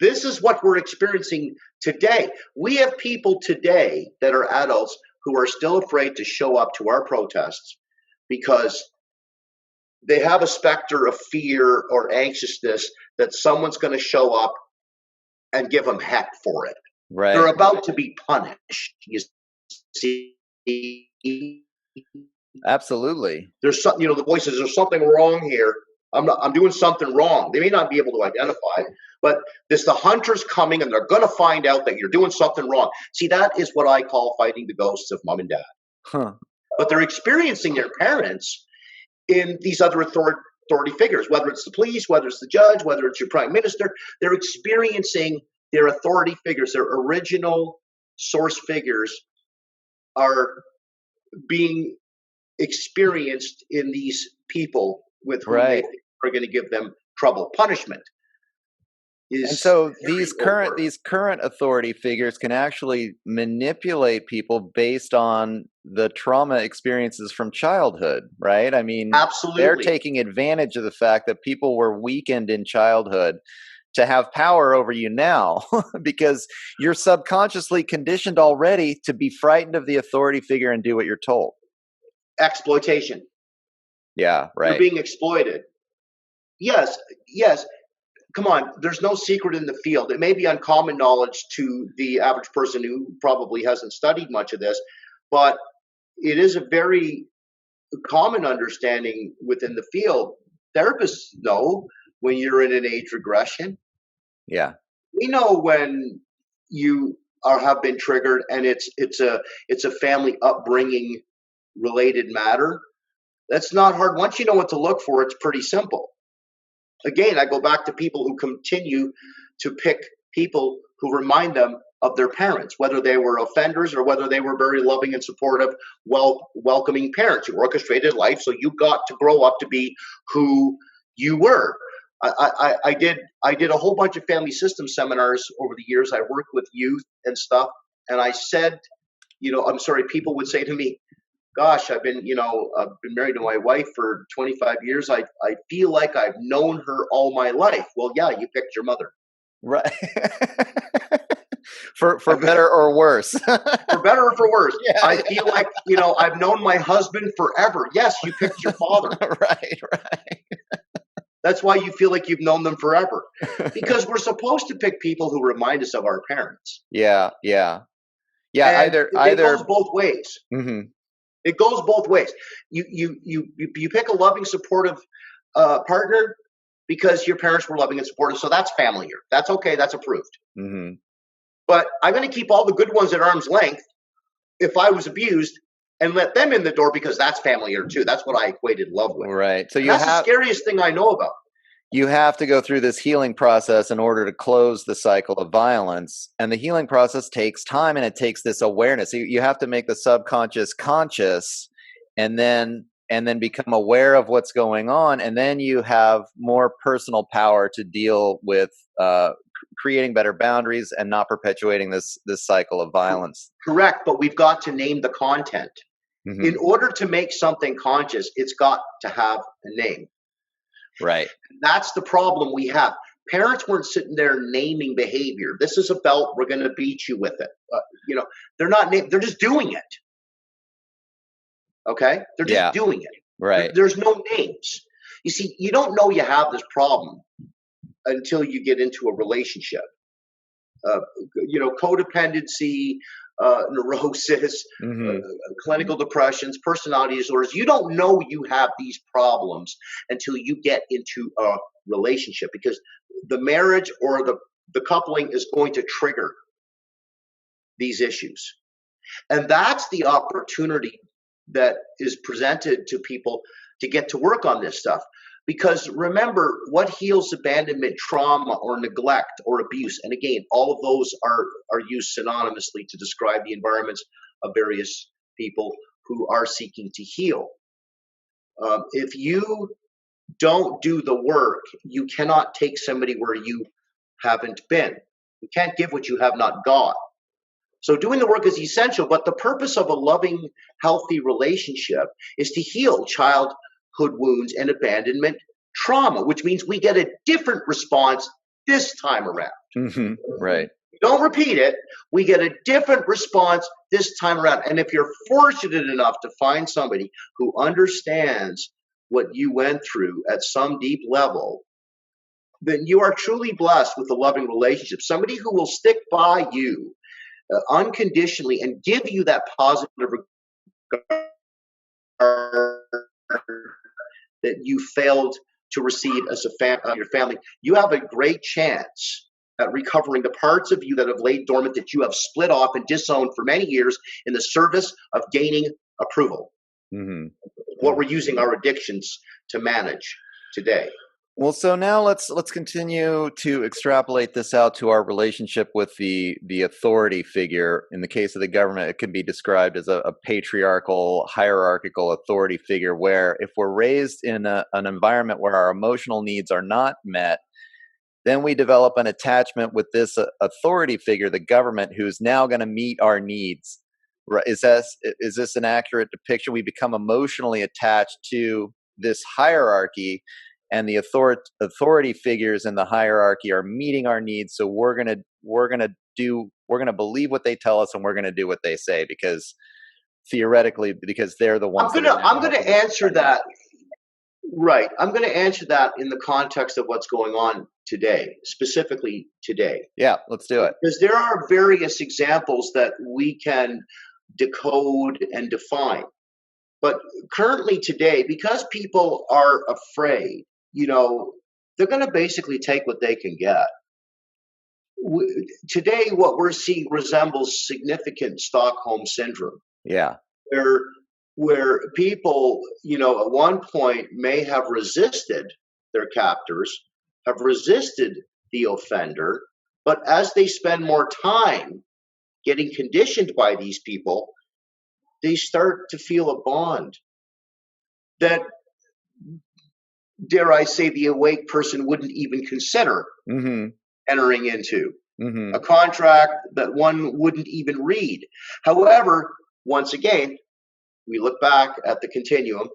Speaker 2: This is what we're experiencing today. We have people today that are adults who are still afraid to show up to our protests because they have a specter of fear or anxiousness that someone's going to show up and give them heck for it.
Speaker 1: Right.
Speaker 2: They're about to be punished. You see?
Speaker 1: Absolutely.
Speaker 2: There's something, the voices, there's something wrong here. I'm doing something wrong. They may not be able to identify, but the hunter's coming and they're going to find out that you're doing something wrong. See, that is what I call fighting the ghosts of mom and dad.
Speaker 1: Huh.
Speaker 2: But they're experiencing their parents in these other authority figures, whether it's the police, whether it's the judge, whether it's your prime minister. They're experiencing their authority figures, their original source figures are being experienced in these people with whom they are going to give them trouble. Punishment is,
Speaker 1: and so these current authority figures can actually manipulate people based on the trauma experiences from childhood, right? I mean,
Speaker 2: absolutely,
Speaker 1: they're taking advantage of the fact that people were weakened in childhood to have power over you now because you're subconsciously conditioned already to be frightened of the authority figure and do what you're told.
Speaker 2: Exploitation.
Speaker 1: Yeah, right.
Speaker 2: You're being exploited. Yes. Come on, there's no secret in the field. It may be uncommon knowledge to the average person who probably hasn't studied much of this, but it is a very common understanding within the field. Therapists know when you're in an age regression.
Speaker 1: Yeah.
Speaker 2: We know when you have been triggered and it's a family upbringing related matter. That's not hard. Once you know what to look for, it's pretty simple. Again, I go back to people who continue to pick people who remind them of their parents, whether they were offenders or whether they were very loving and supportive, welcoming parents who orchestrated life so you got to grow up to be who you were. I did a whole bunch of family system seminars over the years. I worked with youth and stuff, and I said, I'm sorry, people would say to me, gosh, I've been married to my wife for 25 years. I feel like I've known her all my life. Well, yeah, you picked your mother.
Speaker 1: Right. for better or worse.
Speaker 2: For better or for worse.
Speaker 1: Yeah,
Speaker 2: I feel like, I've known my husband forever. Yes, you picked your father.
Speaker 1: Right.
Speaker 2: That's why you feel like you've known them forever. Because we're supposed to pick people who remind us of our parents.
Speaker 1: Yeah.
Speaker 2: And
Speaker 1: Either
Speaker 2: it goes both ways.
Speaker 1: Mm-hmm.
Speaker 2: It goes both ways. You pick a loving, supportive partner because your parents were loving and supportive, so that's familiar. That's okay. That's approved.
Speaker 1: Mm-hmm.
Speaker 2: But I'm going to keep all the good ones at arm's length if I was abused and let them in the door because that's familiar too. That's what I equated love with.
Speaker 1: Right. So
Speaker 2: that's the scariest thing I know about.
Speaker 1: You have to go through this healing process in order to close the cycle of violence. And the healing process takes time and it takes this awareness. You have to make the subconscious conscious and then become aware of what's going on. And then you have more personal power to deal with creating better boundaries and not perpetuating this cycle of violence.
Speaker 2: Correct. But we've got to name the content.
Speaker 1: Mm-hmm.
Speaker 2: In order to make something conscious, it's got to have a name.
Speaker 1: Right.
Speaker 2: That's the problem we have. Parents weren't sitting there naming behavior. This is a belt. We're going to beat you with it. They're not. They're just doing it. Okay. They're just doing it.
Speaker 1: Right.
Speaker 2: There's no names. You see, you don't know you have this problem until you get into a relationship. Codependency, neurosis,
Speaker 1: mm-hmm.
Speaker 2: Clinical depressions, personality disorders. You don't know you have these problems until you get into a relationship because the marriage or the coupling is going to trigger these issues. And that's the opportunity that is presented to people to get to work on this stuff. Because remember, what heals abandonment, trauma, or neglect, or abuse? And again, all of those are used synonymously to describe the environments of various people who are seeking to heal. If you don't do the work, you cannot take somebody where you haven't been. You can't give what you have not got. So doing the work is essential, but the purpose of a loving, healthy relationship is to heal childhood wounds and abandonment trauma, which means we get a different response this time around.
Speaker 1: Mm-hmm. Right.
Speaker 2: Don't repeat it. We get a different response this time around. And if you're fortunate enough to find somebody who understands what you went through at some deep level, then you are truly blessed with a loving relationship. Somebody who will stick by you unconditionally and give you that positive regard that you failed to receive as your family. You have a great chance at recovering the parts of you that have laid dormant, that you have split off and disowned for many years in the service of gaining approval.
Speaker 1: Mm-hmm.
Speaker 2: What we're using our addictions to manage. today.
Speaker 1: Well, so now let's continue to extrapolate this out to our relationship with the authority figure. In the case of the government, it can be described as a patriarchal, hierarchical authority figure, where if we're raised in an environment where our emotional needs are not met, then we develop an attachment with this authority figure, the government, who's now going to meet our needs. Right? Is this an accurate depiction? We become emotionally attached to this hierarchy, and the authority figures in the hierarchy are meeting our needs. So we're gonna believe what they tell us, and we're gonna do what they say, because theoretically, because they're the ones that are now
Speaker 2: I'm gonna
Speaker 1: helping us
Speaker 2: answer
Speaker 1: with our needs.
Speaker 2: that. Right. I'm going to answer that in the context of what's going on today, specifically today.
Speaker 1: Yeah, let's do it.
Speaker 2: Because there are various examples that we can decode and define. But currently today, because people are afraid, they're going to basically take what they can get. Today, what we're seeing resembles significant Stockholm syndrome,
Speaker 1: Yeah.
Speaker 2: where people, at one point may have resisted their captors, have resisted the offender, but as they spend more time getting conditioned by these people, they start to feel a bond that, dare I say, the awake person wouldn't even consider entering into. A contract that one wouldn't even read. However, once again, we look back at the continuum,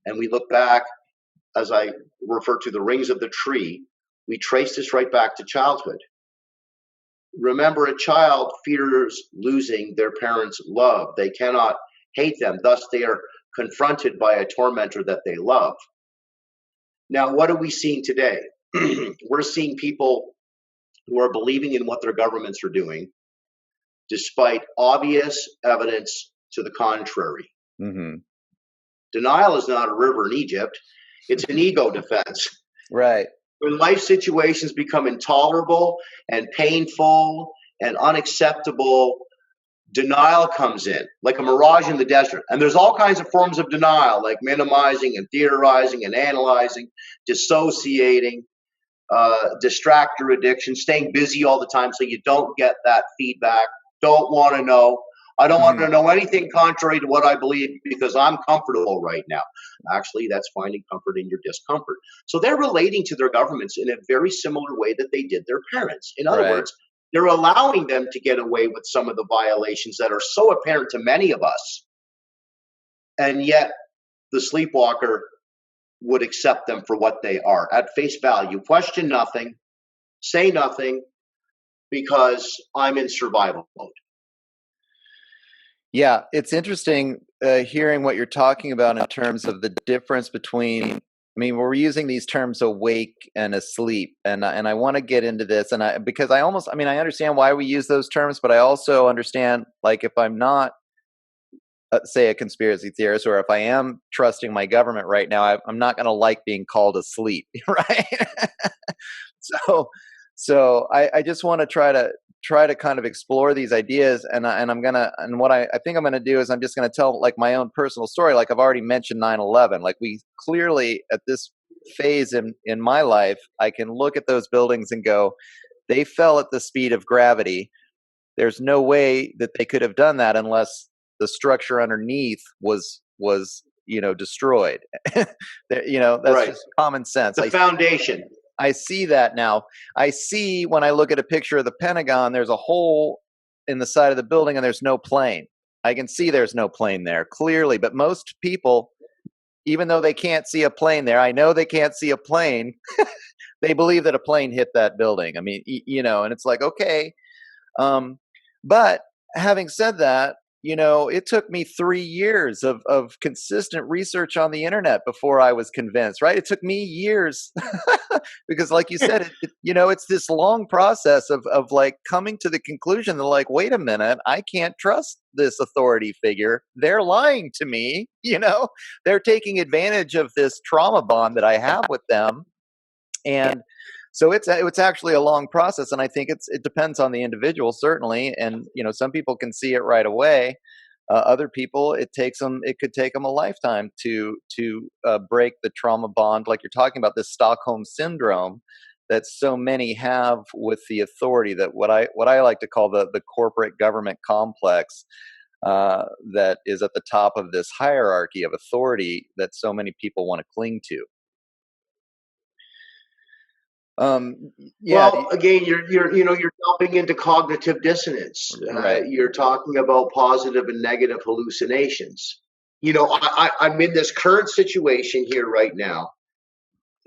Speaker 2: and we look back, as I refer to the rings of the tree, we trace this right back to childhood. Remember, a child fears losing their parents' love. They cannot hate them. Thus, they are confronted by a tormentor that they love. Now, what are we seeing today? We're seeing people who are believing in what their governments are doing, despite obvious evidence to the contrary. Denial is not a river in Egypt. It's an ego defense.
Speaker 1: Right.
Speaker 2: When life situations become intolerable and painful and unacceptable, denial comes in, like a mirage in the desert. And there's all kinds of forms of denial, like minimizing and theorizing and analyzing, dissociating, distractor addiction, staying busy all the time so you don't get that feedback, don't want to know. I don't want to know anything contrary to what I believe because I'm comfortable right now. Actually, that's finding comfort in your discomfort. So they're relating to their governments in a very similar way that they did their parents. In other words, they're allowing them to get away with some of the violations that are so apparent to many of us. And yet the sleepwalker would accept them for what they are at face value, question nothing, say nothing, because I'm in survival mode.
Speaker 1: Yeah, it's interesting hearing what you're talking about in terms of the difference between. I mean, we're using these terms awake and asleep, and I want to get into this, because I understand why we use those terms, but I also understand, like, if I'm not, say, a conspiracy theorist, or if I am trusting my government right now, I'm not going to like being called asleep, right? So I just want to try to kind of explore these ideas, and what I think I'm gonna do is I'm just gonna tell, like, my own personal story. Like, I've already mentioned 9/11. Like, we clearly, at this phase in my life, I can look at those buildings and go, they fell at the speed of gravity. There's no way that they could have done that unless the structure underneath was destroyed. That's just common sense.
Speaker 2: The foundation.
Speaker 1: I see that now. I see, when I look at a picture of the Pentagon, there's a hole in the side of the building and there's no plane. I can see there's no plane there clearly, but most people, even though they can't see a plane there, I know they can't see a plane, they believe that a plane hit that building. I mean, and it's like, okay. But having said that, it took me 3 years of consistent research on the internet before I was convinced, right? It took me years because, like you said, it's this long process of like coming to the conclusion that, like, wait a minute, I can't trust this authority figure. They're lying to me. They're taking advantage of this trauma bond that I have with them. And so it's actually a long process, and I think it depends on the individual, certainly. And some people can see it right away, Other people, it could take them a lifetime to break the trauma bond, like you're talking about, this Stockholm syndrome that so many have with the authority, that what I like to call the corporate government complex, that is at the top of this hierarchy of authority that so many people want to cling to. Yeah.
Speaker 2: Well, again, you're delving into cognitive dissonance.
Speaker 1: Right.
Speaker 2: You're talking about positive and negative hallucinations. I'm in this current situation here right now,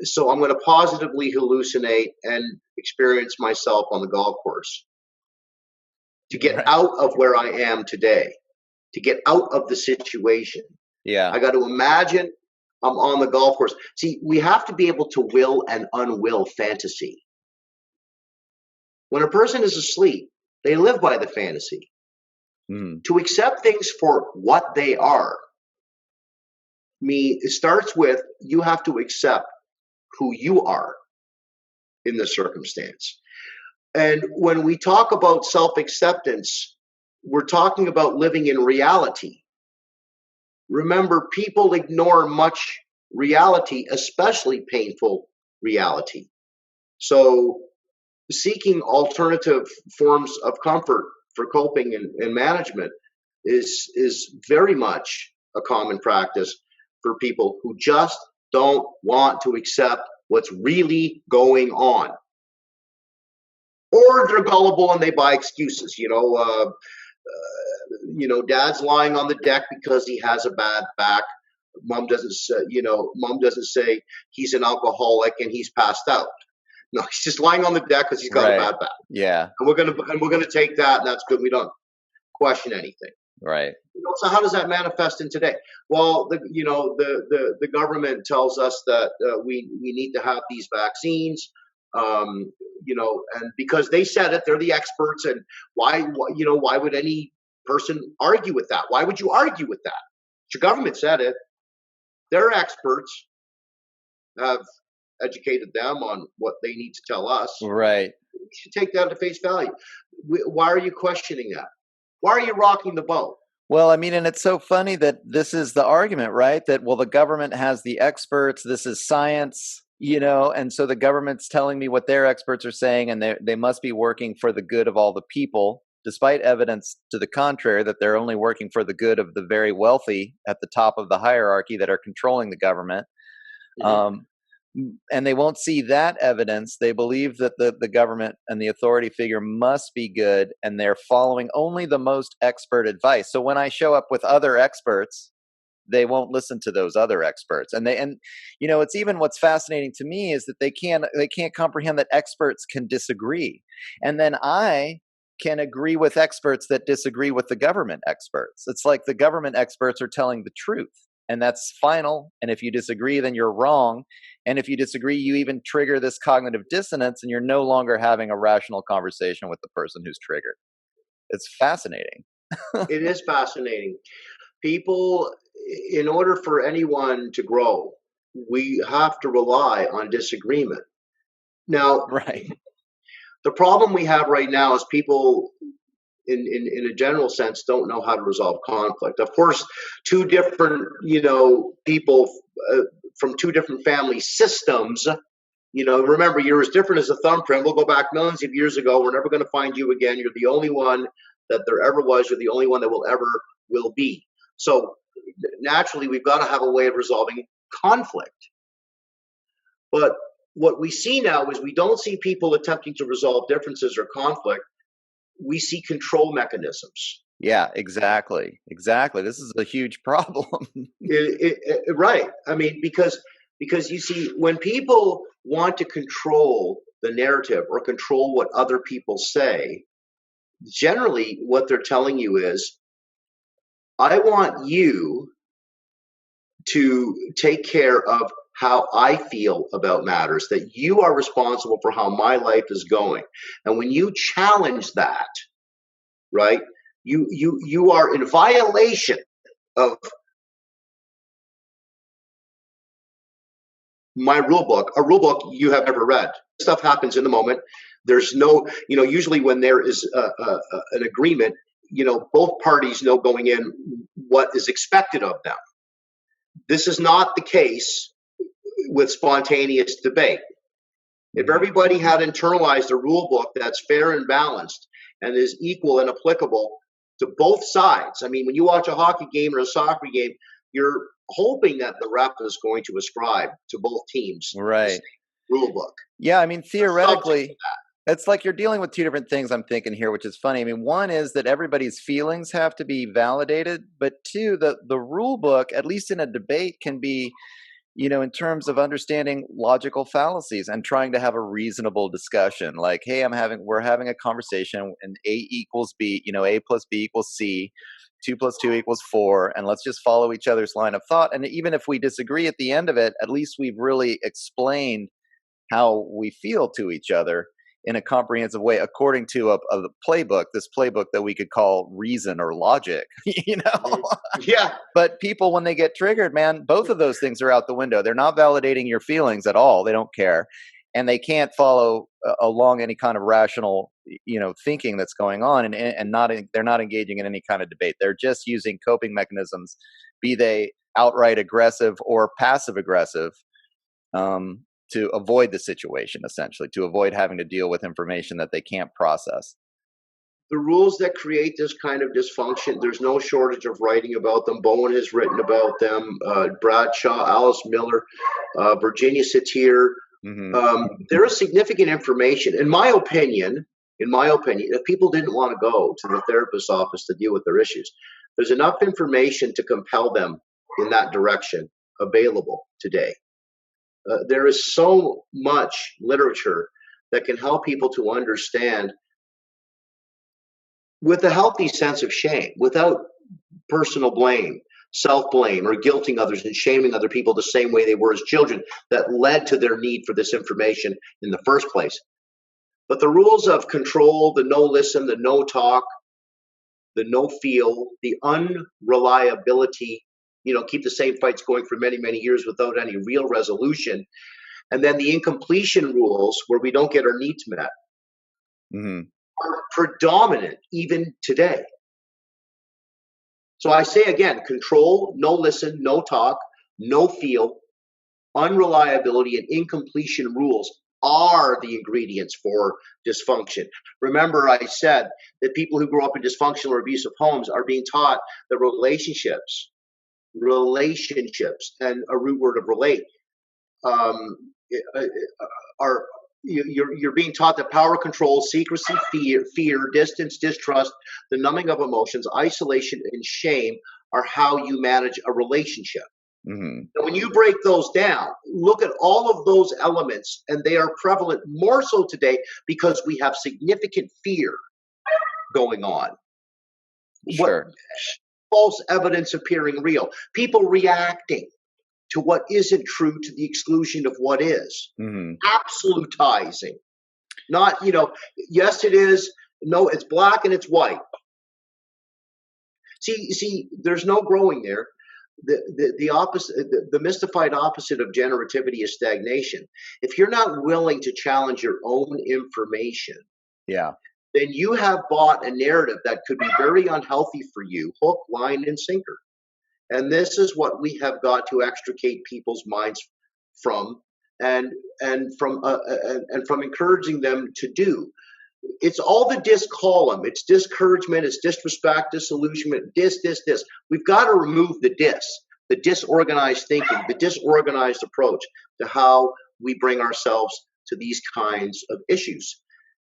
Speaker 2: so I'm going to positively hallucinate and experience myself on the golf course to get
Speaker 1: Right.
Speaker 2: out of where I am today, to get out of the situation.
Speaker 1: Yeah.
Speaker 2: I got to imagine I'm on the golf course. See, we have to be able to will and unwill fantasy. When a person is asleep, they live by the fantasy. To accept things for what they are, it starts with you have to accept who you are in the circumstance. And when we talk about self-acceptance, we're talking about living in reality. Remember, people ignore much reality, especially painful reality. So seeking alternative forms of comfort for coping and management is very much a common practice for people who just don't want to accept what's really going on. Or they're gullible and they buy excuses. Dad's lying on the deck because he has a bad back. Mom doesn't say he's an alcoholic and he's passed out. No, he's just lying on the deck because he's got a bad back.
Speaker 1: Yeah.
Speaker 2: And we're gonna take that, and that's good. We don't question anything.
Speaker 1: Right.
Speaker 2: So how does that manifest in today? Well, the government tells us that we need to have these vaccines. And because they said it, they're the experts, and why would any person argue with that? Why would you argue with that? Your government said it. They're experts, have educated them on what they need to tell us.
Speaker 1: Right.
Speaker 2: We should take that at face value. Why are you questioning that? Why are you rocking the boat?
Speaker 1: Well, I mean, and it's so funny that this is the argument, right? That, well, the government has the experts, this is science, and so the government's telling me what their experts are saying, and they must be working for the good of all the people, despite evidence to the contrary, that they're only working for the good of the very wealthy at the top of the hierarchy that are controlling the government. Mm-hmm. And they won't see that evidence. They believe that the government and the authority figure must be good, and they're following only the most expert advice. So when I show up with other experts, they won't listen to those other experts. And it's even, what's fascinating to me is that they can't comprehend that experts can disagree. And then I can agree with experts that disagree with the government experts. It's like the government experts are telling the truth, and that's final. And if you disagree, then you're wrong. And if you disagree, you even trigger this cognitive dissonance, and you're no longer having a rational conversation with the person who's triggered. It's fascinating.
Speaker 2: It is fascinating. People, in order for anyone to grow, we have to rely on disagreement. Now,
Speaker 1: right.
Speaker 2: The problem we have right now is people, in a general sense, don't know how to resolve conflict. Of course, two different, people from two different family systems, remember, you're as different as a thumbprint. We'll go back millions of years ago. We're never going to find you again. You're the only one that there ever was. You're the only one that will be. So naturally, we've got to have a way of resolving conflict. But what we see now is we don't see people attempting to resolve differences or conflict. We see control mechanisms.
Speaker 1: Yeah, exactly. This is a huge problem.
Speaker 2: Right. I mean, because you see, when people want to control the narrative or control what other people say, generally what they're telling you is, I want you to take care of how I feel about matters, that you are responsible for how my life is going. And when you challenge that, right, you are in violation of my rule book, a rule book you have never read. Stuff happens in the moment. There's no, usually when there is an agreement, both parties know going in what is expected of them. This is not the case with spontaneous debate. If everybody had internalized a rule book that's fair and balanced and is equal and applicable to both sides, I mean, when you watch a hockey game or a soccer game, you're hoping that the ref is going to ascribe to both teams
Speaker 1: Right.
Speaker 2: the same rule book.
Speaker 1: Yeah, I mean, theoretically, it's like you're dealing with two different things I'm thinking here, which is funny. I mean, one is that everybody's feelings have to be validated, but two, the rule book, at least in a debate, can be, in terms of understanding logical fallacies and trying to have a reasonable discussion. Like, hey, we're having a conversation, and A equals B, A plus B equals C, 2 plus 2 equals 4, and let's just follow each other's line of thought. And even if we disagree at the end of it, at least we've really explained how we feel to each other in a comprehensive way, according to a playbook, this playbook that we could call reason or logic,
Speaker 2: Yeah.
Speaker 1: But people, when they get triggered, man, both of those things are out the window. They're not validating your feelings at all. They don't care. And they can't follow along any kind of rational, thinking that's going on, and they're not engaging in any kind of debate. They're just using coping mechanisms, be they outright aggressive or passive aggressive, to avoid the situation, essentially, to avoid having to deal with information that they can't process.
Speaker 2: The rules that create this kind of dysfunction, there's no shortage of writing about them. Bowen has written about them, Bradshaw, Alice Miller, Virginia Satir.
Speaker 1: Mm-hmm.
Speaker 2: There is significant information. In my opinion, if people didn't want to go to the therapist's office to deal with their issues, there's enough information to compel them in that direction available today. There is so much literature that can help people to understand with a healthy sense of shame, without personal blame, self-blame, or guilting others and shaming other people the same way they were as children, that led to their need for this information in the first place. But the rules of control, the no listen, the no talk, the no feel, the unreliability, keep the same fights going for many, many years without any real resolution. And then the incompletion rules, where we don't get our needs met,
Speaker 1: mm-hmm.
Speaker 2: are predominant even today. So I say again, control, no listen, no talk, no feel, unreliability, and incompletion rules are the ingredients for dysfunction. Remember, I said that people who grow up in dysfunctional or abusive homes are being taught that relationships, and a root word of relate, are you're being taught that power, control, secrecy, fear, distance, distrust, the numbing of emotions, isolation, and shame are how you manage a relationship.
Speaker 1: Mm-hmm.
Speaker 2: And when you break those down, look at all of those elements, and they are prevalent more so today because we have significant fear going on.
Speaker 1: Sure.
Speaker 2: False evidence appearing real. People reacting to what isn't true to the exclusion of what is.
Speaker 1: Mm-hmm.
Speaker 2: Absolutizing. Not, yes, it is. No, it's black and it's white. See, there's no growing there. The opposite, the mystified opposite of generativity is stagnation. If you're not willing to challenge your own information, then you have bought a narrative that could be very unhealthy for you, hook, line, and sinker. And this is what we have got to extricate people's minds from, and from encouraging them to do. It's all the dis column. It's discouragement. It's disrespect, disillusionment. This. We've got to remove the disorganized thinking, the disorganized approach to how we bring ourselves to these kinds of issues,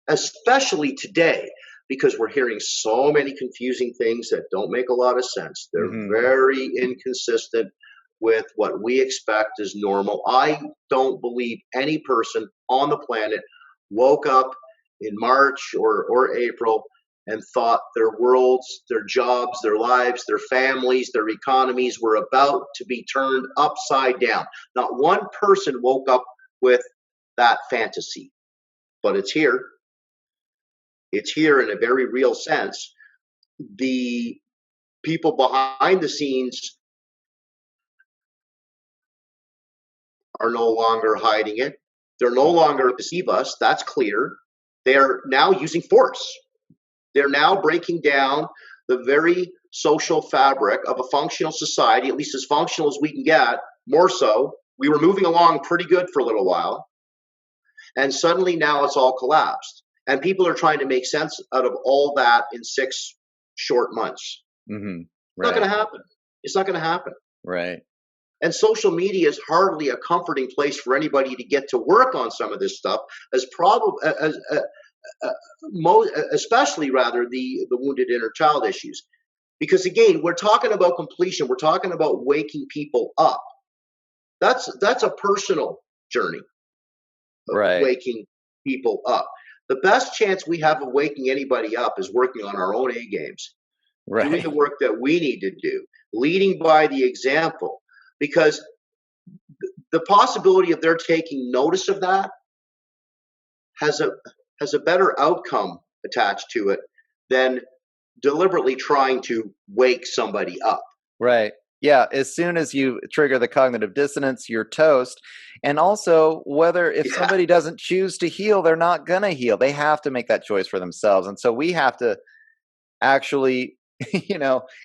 Speaker 2: especially today, because we're hearing so many confusing things that don't make a lot of sense. They're
Speaker 1: mm-hmm.
Speaker 2: very inconsistent with what we expect is normal. I don't believe any person on the planet woke up in March or April and thought their worlds, their jobs, their lives, their families, their economies were about to be turned upside down. Not one person woke up with that fantasy, but it's here. It's here in a very real sense. The people behind the scenes are no longer hiding it. They're no longer deceive us. That's clear. They're now using force. They're now breaking down the very social fabric of a functional society, at least as functional as we can get, more so. We were moving along pretty good for a little while, and suddenly now it's all collapsed. And people are trying to make sense out of all that in 6 short months.
Speaker 1: Mm-hmm.
Speaker 2: It's not going to happen. It's not going to happen.
Speaker 1: Right.
Speaker 2: And social media is hardly a comforting place for anybody to get to work on some of this stuff, as especially rather the wounded inner child issues. Because again, we're talking about completion. We're talking about waking people up. That's a personal journey of waking people up. The best chance we have of waking anybody up is working on our own A games, doing the work that we need to do, leading by the example. Because the possibility of their taking notice of that has a better outcome attached to it than deliberately trying to wake somebody up.
Speaker 1: Right. Yeah. As soon as you trigger the cognitive dissonance, you're toast. And also, if somebody doesn't choose to heal, they're not going to heal. They have to make that choice for themselves. And so we have to actually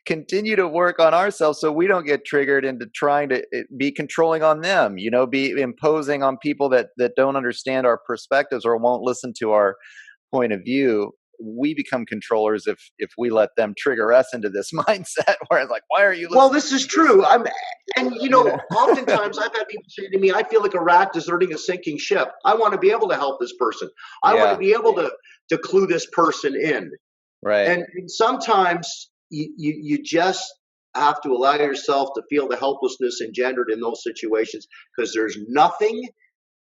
Speaker 1: continue to work on ourselves so we don't get triggered into trying to be controlling on them, be imposing on people that don't understand our perspectives or won't listen to our point of view. We become controllers if we let them trigger us into this mindset where it's like, why are you listening?
Speaker 2: Well, this is true. Oftentimes I've had people say to me, I feel like a rat deserting a sinking ship. I want to be able to help this person. I want to be able to clue this person in.
Speaker 1: Right.
Speaker 2: And sometimes you just have to allow yourself to feel the helplessness engendered in those situations, because there's nothing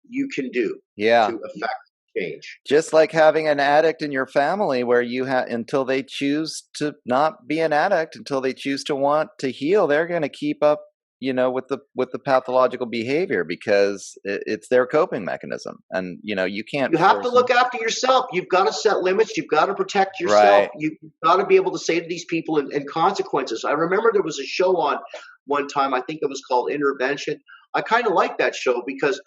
Speaker 2: you can do to affect change.
Speaker 1: Just like having an addict in your family, where you have, until they choose to not be an addict, until they choose to want to heal, they're going to keep up with the pathological behavior because it's their coping mechanism. And you can't.
Speaker 2: You have to look after yourself. You've got to set limits. You've got to protect yourself.
Speaker 1: Right.
Speaker 2: You've got to be able to say to these people and consequences. I remember there was a show on one time, I think it was called Intervention. I kind of liked that show because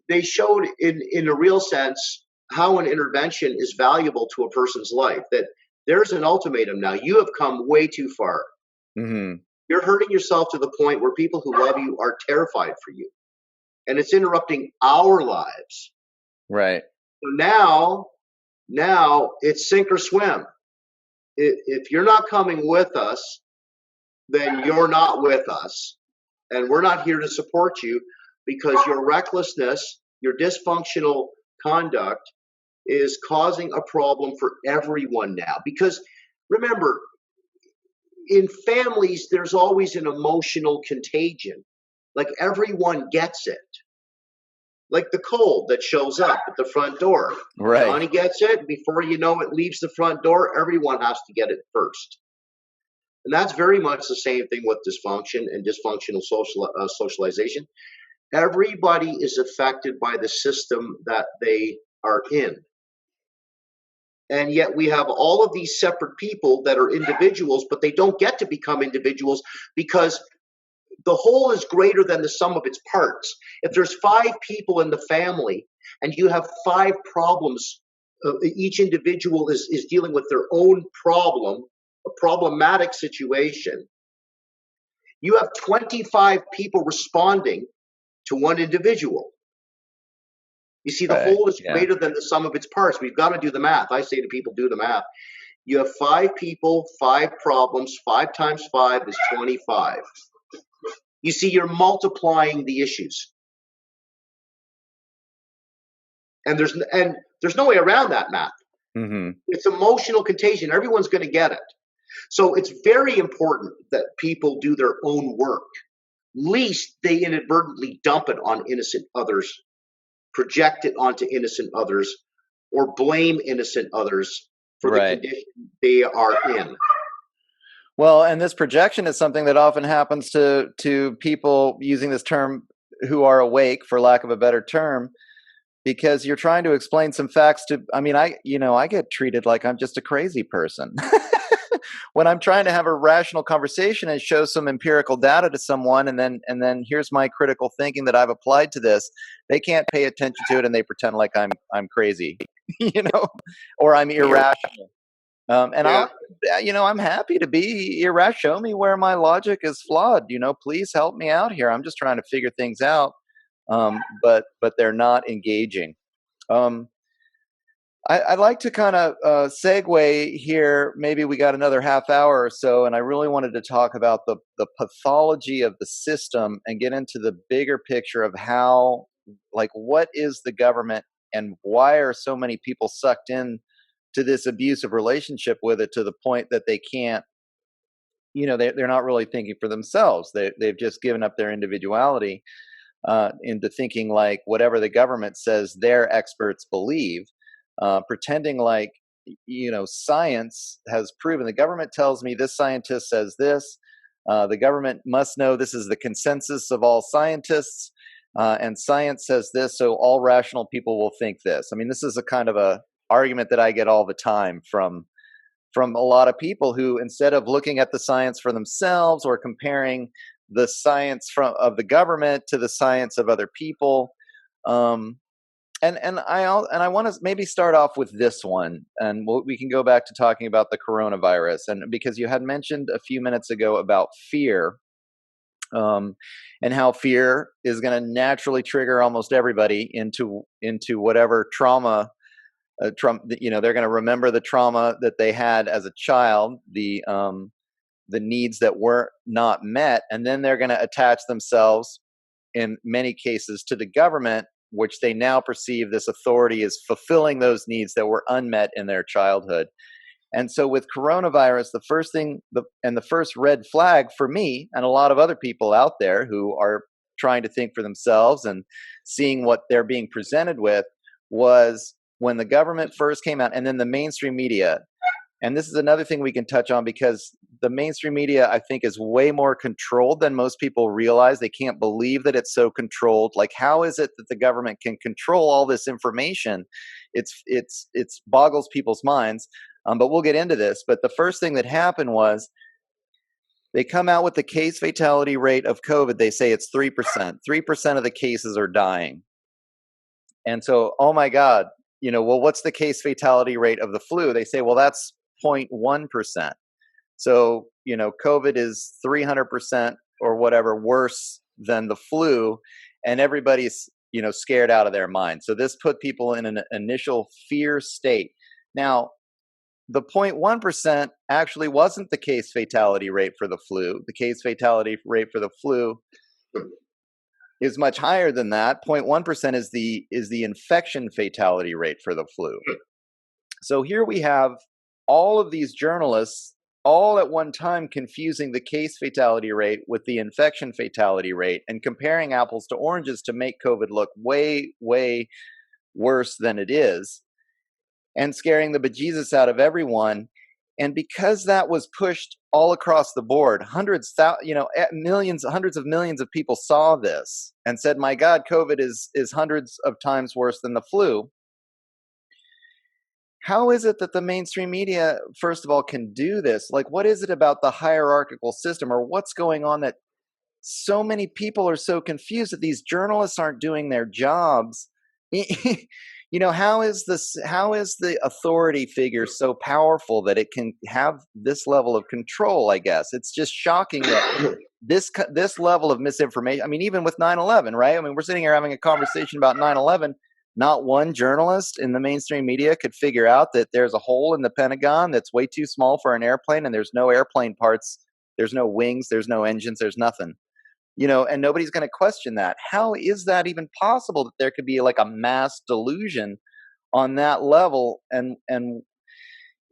Speaker 2: they showed in a real sense how an intervention is valuable to a person's life, that there's an ultimatum now. You have come way too far.
Speaker 1: Mm-hmm.
Speaker 2: You're hurting yourself to the point where people who love you are terrified for you. And it's interrupting our lives.
Speaker 1: Right.
Speaker 2: So now it's sink or swim. If you're not coming with us, then you're not with us. And we're not here to support you, because your recklessness, your dysfunctional conduct is causing a problem for everyone now. Because remember, in families, there's always an emotional contagion. Like everyone gets it. Like the cold that shows up at the front door.
Speaker 1: Right.
Speaker 2: Johnny gets it. Before you know it leaves the front door, everyone has to get it first. And that's very much the same thing with dysfunction and dysfunctional socialization. Everybody is affected by the system that they are in. And yet we have all of these separate people that are individuals, but they don't get to become individuals because the whole is greater than the sum of its parts. If there's 5 people in the family and you have 5 problems, each individual is dealing with their own problem, a problematic situation. You have 25 people responding to one individual. You see, the whole is greater than the sum of its parts. We've got to do the math. I say to people, do the math. You have 5 people, 5 problems. 5 times 5 is 25. You see, you're multiplying the issues. And there's no way around that math.
Speaker 1: Mm-hmm.
Speaker 2: It's emotional contagion. Everyone's going to get it. So it's very important that people do their own work. Least they inadvertently dump it on innocent others, project it onto innocent others, or blame innocent others for the condition they are in.
Speaker 1: Well, and this projection is something that often happens to people using this term who are awake, for lack of a better term, because you're trying to explain some facts to, I get treated like I'm just a crazy person. When I'm trying to have a rational conversation and show some empirical data to someone, and then here's my critical thinking that I've applied to this, they can't pay attention to it and they pretend like I'm crazy, or I'm irrational. And
Speaker 2: Yeah.
Speaker 1: I'm happy to be irrational. Show me where my logic is flawed. Please help me out here. I'm just trying to figure things out. But they're not engaging. Um, I'd like to kind of segue here. Maybe we got another half hour or so, and I really wanted to talk about the pathology of the system and get into the bigger picture of how, like, what is the government and why are so many people sucked in to this abusive relationship with it to the point that they can't, they're not really thinking for themselves. They've just given up their individuality into thinking like whatever the government says their experts believe, pretending like science has proven. The government tells me this scientist says this. The government must know this is the consensus of all scientists, and science says this, so all rational people will think this. I mean, this is a kind of a argument that I get all the time from a lot of people who, instead of looking at the science for themselves or comparing the science of the government to the science of other people, and I want to maybe start off with this one, and we can go back to talking about the coronavirus, and because you had mentioned a few minutes ago about fear, and how fear is going to naturally trigger almost everybody into whatever trauma. They're going to remember the trauma that they had as a child, the needs that were not met, and then they're going to attach themselves, in many cases, to the government, which they now perceive this authority is fulfilling those needs that were unmet in their childhood. And so with coronavirus, the first thing, the first red flag for me and a lot of other people out there who are trying to think for themselves and seeing what they're being presented with, was when the government first came out, and then the mainstream media. And this is another thing we can touch on, because the mainstream media, I think, is way more controlled than most people realize. They can't believe that it's so controlled. Like, how is it that the government can control all this information? It's boggles people's minds. But we'll get into this. But the first thing that happened was they come out with the case fatality rate of COVID. They say it's 3%. 3% of the cases are dying. And so, oh my God, well, what's the case fatality rate of the flu? They say, well, that's 0.1%. So, COVID is 300% or whatever worse than the flu, and everybody's, scared out of their mind. So this put people in an initial fear state. Now, the 0.1% actually wasn't the case fatality rate for the flu. The case fatality rate for the flu is much higher than that. 0.1% is the infection fatality rate for the flu. So here we have all of these journalists all at one time confusing the case fatality rate with the infection fatality rate and comparing apples to oranges to make COVID look way, way worse than it is, and scaring the bejesus out of everyone. And because that was pushed all across the board, millions, hundreds of millions of people saw this and said, my God, COVID is hundreds of times worse than the flu. How is it that the mainstream media, first of all, can do this? Like, what is it about the hierarchical system, or what's going on that so many people are so confused that these journalists aren't doing their jobs? How is the authority figure so powerful that it can have this level of control? I guess it's just shocking that this level of misinformation. I mean, even with 9/11, right? I mean, we're sitting here having a conversation about 9/11. Not one journalist in the mainstream media could figure out that there's a hole in the Pentagon that's way too small for an airplane, and there's no airplane parts, there's no wings, there's no engines, there's nothing. And nobody's going to question that. How is that even possible that there could be like a mass delusion on that level? And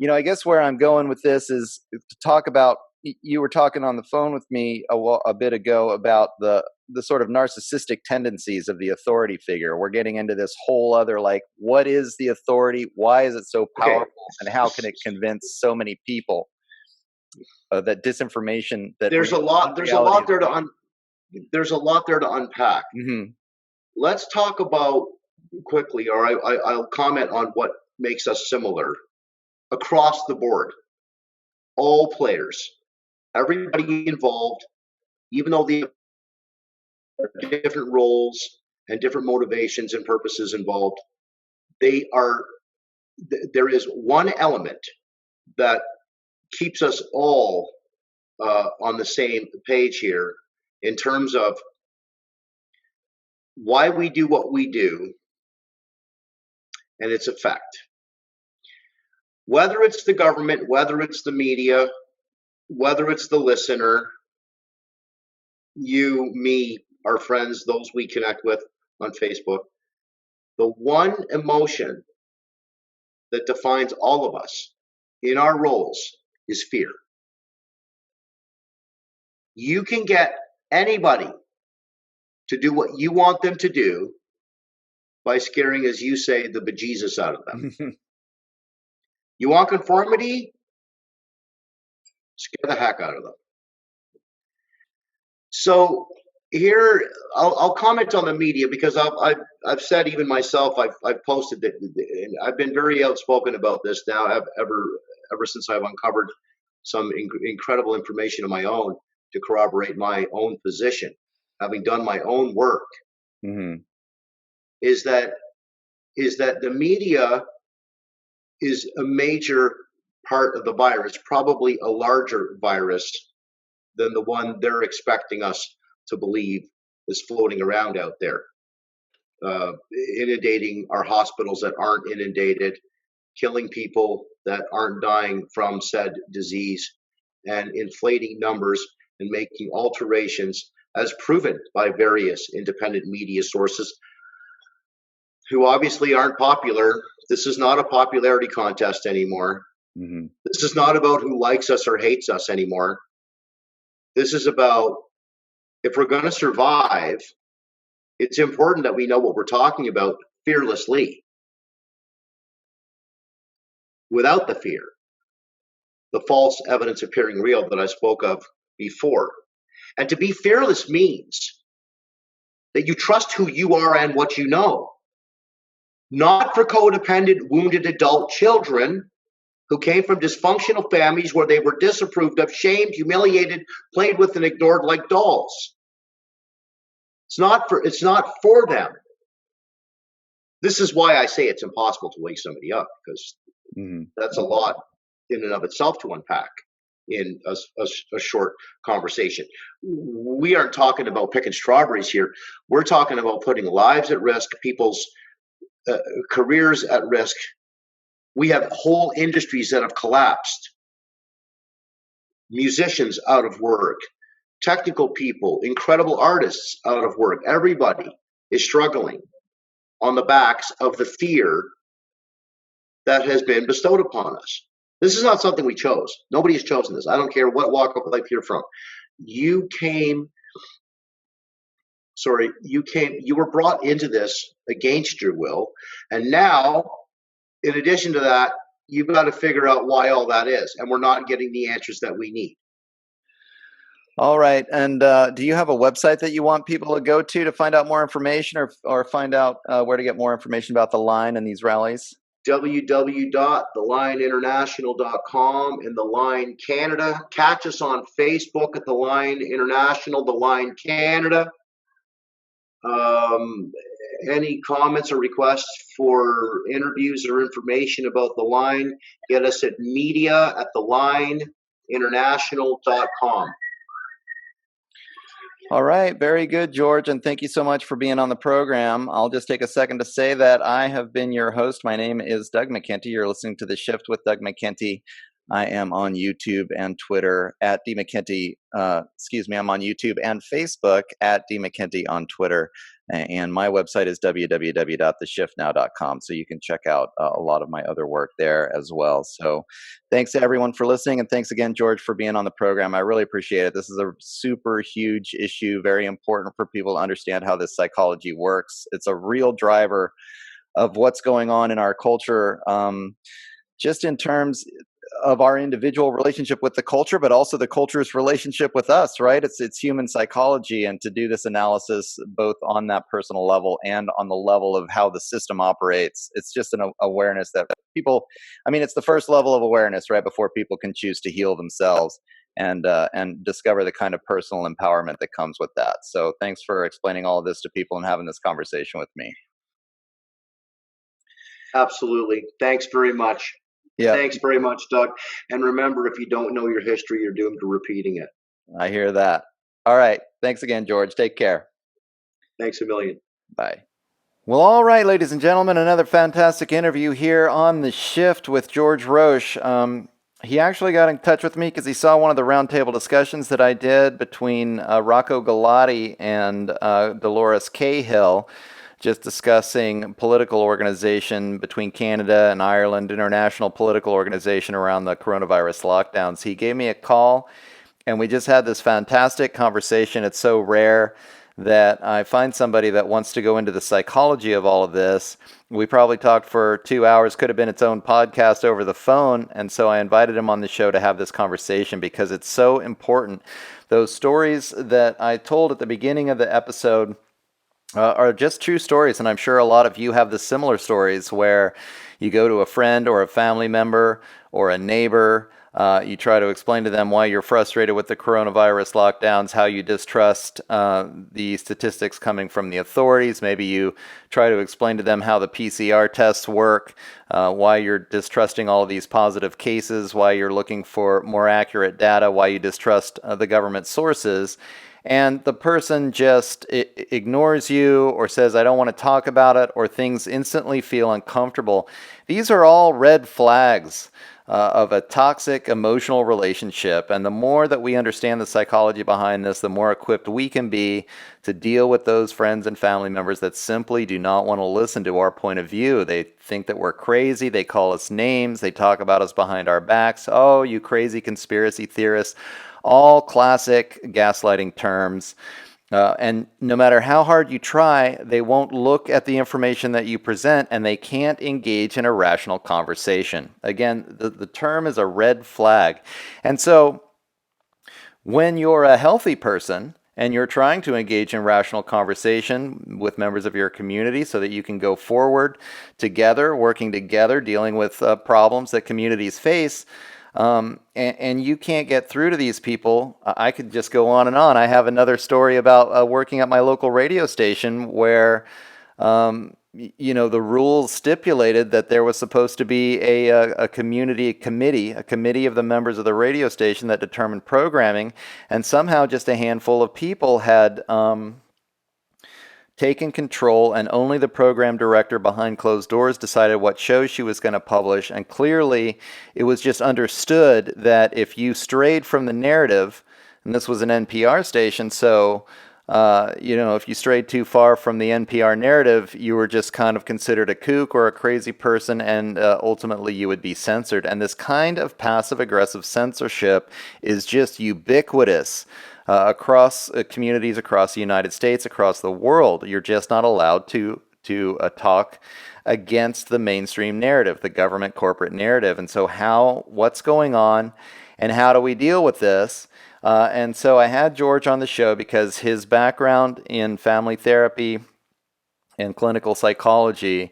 Speaker 1: I guess where I'm going with this is to talk about, you were talking on the phone with me a bit ago about the sort of narcissistic tendencies of the authority figure. We're getting into this whole other, like, what is the authority? Why is it so powerful?
Speaker 2: Okay.
Speaker 1: And how can it convince so many people that disinformation, that
Speaker 2: There's a lot there to unpack.
Speaker 1: Mm-hmm.
Speaker 2: Let's talk about quickly, or I'll comment on what makes us similar across the board. All players, everybody involved, even though they have different roles and different motivations and purposes involved, there is one element that keeps us all on the same page here in terms of why we do what we do and its effect. Whether it's the government, whether it's the media, whether it's the listener, you, me, our friends, those we connect with on Facebook, the one emotion that defines all of us in our roles is fear. You can get anybody to do what you want them to do by scaring, as you say, the bejesus out of them. You want conformity? Scare the heck out of them. So here, I'll comment on the media because I've said, even myself, I've posted that, and I've been very outspoken about this now ever since I've uncovered some incredible information of my own to corroborate my own position, having done my own work. Mm-hmm. is that the media is a major part of the virus, probably a larger virus than the one they're expecting us to believe is floating around out there, inundating our hospitals that aren't inundated, killing people that aren't dying from said disease, and inflating numbers and making alterations, as proven by various independent media sources who obviously aren't popular. This is not a popularity contest anymore. Mm-hmm. This is not about who likes us or hates us anymore. This is about, if we're going to survive, it's important that we know what we're talking about fearlessly, without the fear, the false evidence appearing real that I spoke of before. And to be fearless means that you trust who you are and what you know. Not for codependent, wounded adult children who came from dysfunctional families where they were disapproved of, shamed, humiliated, played with, and ignored like dolls. It's not for them. This is why I say it's impossible to wake somebody up, because that's a lot in and of itself to unpack in a short conversation. We aren't talking about picking strawberries here. We're talking about putting lives at risk, people's careers at risk. We have whole industries that have collapsed. Musicians out of work, technical people, incredible artists out of work. Everybody is struggling on the backs of the fear that has been bestowed upon us. This is not something we chose. Nobody has chosen this. I don't care what walk of life you're from. You were brought into this against your will. And now, in addition to that, you've got to figure out why all that is. And we're not getting the answers that we need.
Speaker 1: All right. And do you have a website that you want people to go to find out more information, or find out where to get more information about the line and these rallies?
Speaker 2: www.thelineinternational.com and The Line Canada. Catch us on Facebook at The Line International, The Line Canada. Any comments or requests for interviews or information about The Line, get us at media@thelineinternational.com.
Speaker 1: All right. Very good, George. And thank you so much for being on the program. I'll just take a second to say that I have been your host. My name is Doug McKenty. You're listening to The Shift with Doug McKenty. I am on YouTube and Twitter at D McKenty. I'm on YouTube and Facebook at D McKenty on Twitter. And my website is www.theshiftnow.com. So you can check out a lot of my other work there as well. So thanks to everyone for listening. And thanks again, George, for being on the program. I really appreciate it. This is a super huge issue, very important for people to understand how this psychology works. It's a real driver of what's going on in our culture, just in terms of our individual relationship with the culture, but also the culture's relationship with us, right? It's human psychology, and to do this analysis both on that personal level and on the level of how the system operates, it's just an awareness that people, it's the first level of awareness, right, before people can choose to heal themselves and discover the kind of personal empowerment that comes with that. So thanks for explaining all of this to people and having this conversation with me.
Speaker 2: Absolutely. Thanks very much.
Speaker 1: Yep,
Speaker 2: Thanks very much, Doug. And remember, if you don't know your history, you're doomed to repeating it.
Speaker 1: I hear that. All right. Thanks again, George. Take care.
Speaker 2: Thanks a million.
Speaker 1: Bye. Well, all right, ladies and gentlemen, another fantastic interview here on The Shift with George Roche. He actually got in touch with me because he saw one of the roundtable discussions that I did between Rocco Galati and Dolores Cahill, just discussing political organization between Canada and Ireland, international political organization around the coronavirus lockdowns. He gave me a call, and we just had this fantastic conversation. It's so rare that I find somebody that wants to go into the psychology of all of this. We probably talked for 2 hours, could have been its own podcast over the phone. And so I invited him on the show to have this conversation because it's so important. Those stories that I told at the beginning of the episode are just true stories. And I'm sure a lot of you have the similar stories where you go to a friend or a family member or a neighbor. You try to explain to them why you're frustrated with the coronavirus lockdowns, how you distrust the statistics coming from the authorities. Maybe you try to explain to them how the PCR tests work, why you're distrusting all of these positive cases, why you're looking for more accurate data, why you distrust the government sources. And the person just ignores you or says, I don't want to talk about it, or things instantly feel uncomfortable. These are all red flags of a toxic emotional relationship. And the more that we understand the psychology behind this, the more equipped we can be to deal with those friends and family members that simply do not want to listen to our point of view. They think that we're crazy. They call us names. They talk about us behind our backs. Oh, you crazy conspiracy theorists. All classic gaslighting terms. And no matter how hard you try, they won't look at the information that you present, and they can't engage in a rational conversation. Again, the term is a red flag. And so when you're a healthy person and you're trying to engage in rational conversation with members of your community so that you can go forward together, working together, dealing with problems that communities face, and you can't get through to these people, I could just go on and on. I have another story about working at my local radio station where, the rules stipulated that there was supposed to be a community committee, a committee of the members of the radio station that determined programming, and somehow just a handful of people had taken control, and only the program director behind closed doors decided what shows she was going to publish. And clearly, it was just understood that if you strayed from the narrative, and this was an NPR station, so if you strayed too far from the NPR narrative, you were just kind of considered a kook or a crazy person, and ultimately you would be censored. And this kind of passive-aggressive censorship is just ubiquitous. Across communities across the United States, across the world. You're just not allowed to talk against the mainstream narrative, the government corporate narrative. And so what's going on, and how do we deal with this? And so I had George on the show because his background in family therapy and clinical psychology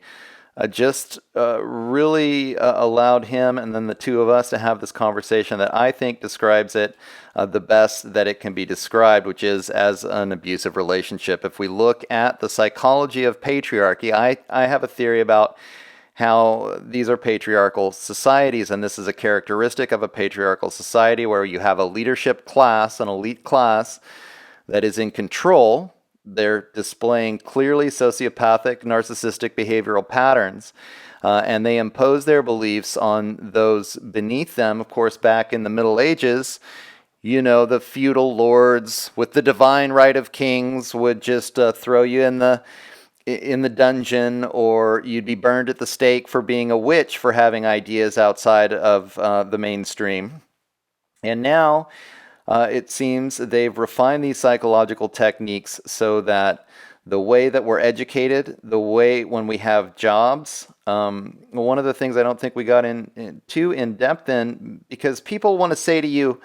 Speaker 1: just really allowed him and then the two of us to have this conversation that I think describes it the best that it can be described, which is as an abusive relationship. If we look at the psychology of patriarchy, I have a theory about how these are patriarchal societies, and this is a characteristic of a patriarchal society where you have a leadership class, an elite class that is in control. They're displaying clearly sociopathic, narcissistic behavioral patterns, and they impose their beliefs on those beneath them. Of course, back in the Middle Ages, the feudal lords with the divine right of kings would just throw you in the dungeon, or you'd be burned at the stake for being a witch for having ideas outside of the mainstream. And now, it seems they've refined these psychological techniques so that the way that we're educated, the way when we have jobs, one of the things I don't think we got too in depth in, because people want to say to you,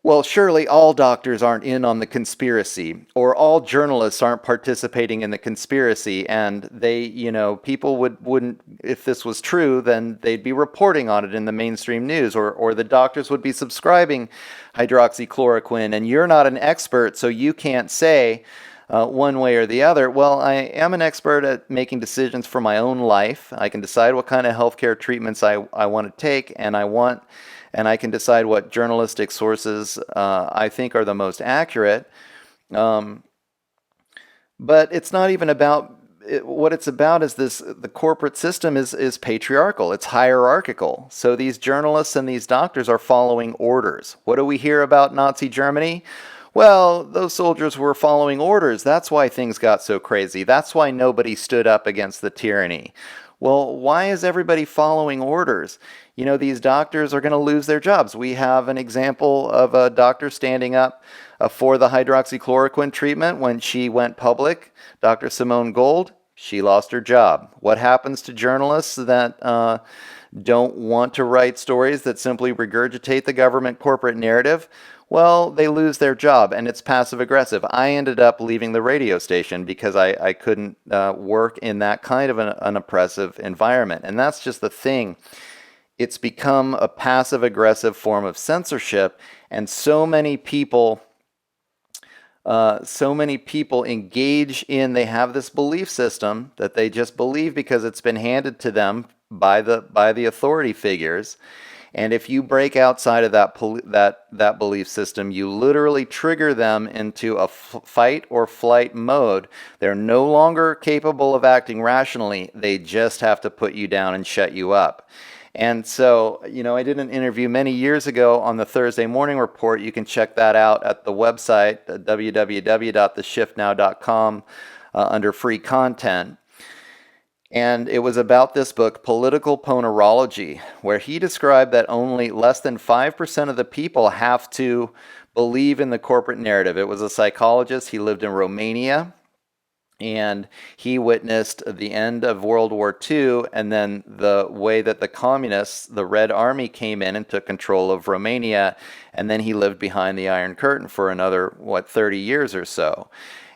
Speaker 1: well, surely all doctors aren't in on the conspiracy, or all journalists aren't participating in the conspiracy, and they, people wouldn't, if this was true, then they'd be reporting on it in the mainstream news, or the doctors would be subscribing hydroxychloroquine, and you're not an expert, so you can't say one way or the other. Well, I am an expert at making decisions for my own life. I can decide what kind of healthcare treatments I want to take, and I can decide what journalistic sources I think are the most accurate. Um, but it's not even about what it's about is this the corporate system is patriarchal, it's hierarchical. So these journalists and these doctors are following orders. What do we hear about Nazi Germany? Well, those soldiers were following orders. That's why things got so crazy. That's why nobody stood up against the tyranny. Well, why is everybody following orders? You know, these doctors are going to lose their jobs. We have an example of a doctor standing up for the hydroxychloroquine treatment when she went public. Dr. Simone Gold, she lost her job. What happens to journalists that don't want to write stories that simply regurgitate the government corporate narrative? Well, they lose their job, and it's passive aggressive. I ended up leaving the radio station because I couldn't work in that kind of an oppressive environment. And that's just the thing. It's become a passive aggressive form of censorship, and so many people engage in, they have this belief system that they just believe because it's been handed to them by the authority figures. And if you break outside of that belief system, you literally trigger them into a fight or flight mode. They're no longer capable of acting rationally. They just have to put you down and shut you up. And so, you know, I did an interview many years ago on the Thursday Morning Report. You can check that out at the website, www.theshiftnow.com, under free content. And it was about this book, Political Ponerology, where he described that only less than 5% of the people have to believe in the corporate narrative. It was a psychologist. He lived in Romania. And he witnessed the end of World War II and then the way that the communists, the Red Army, came in and took control of Romania. And then he lived behind the Iron Curtain for another, 30 years or so.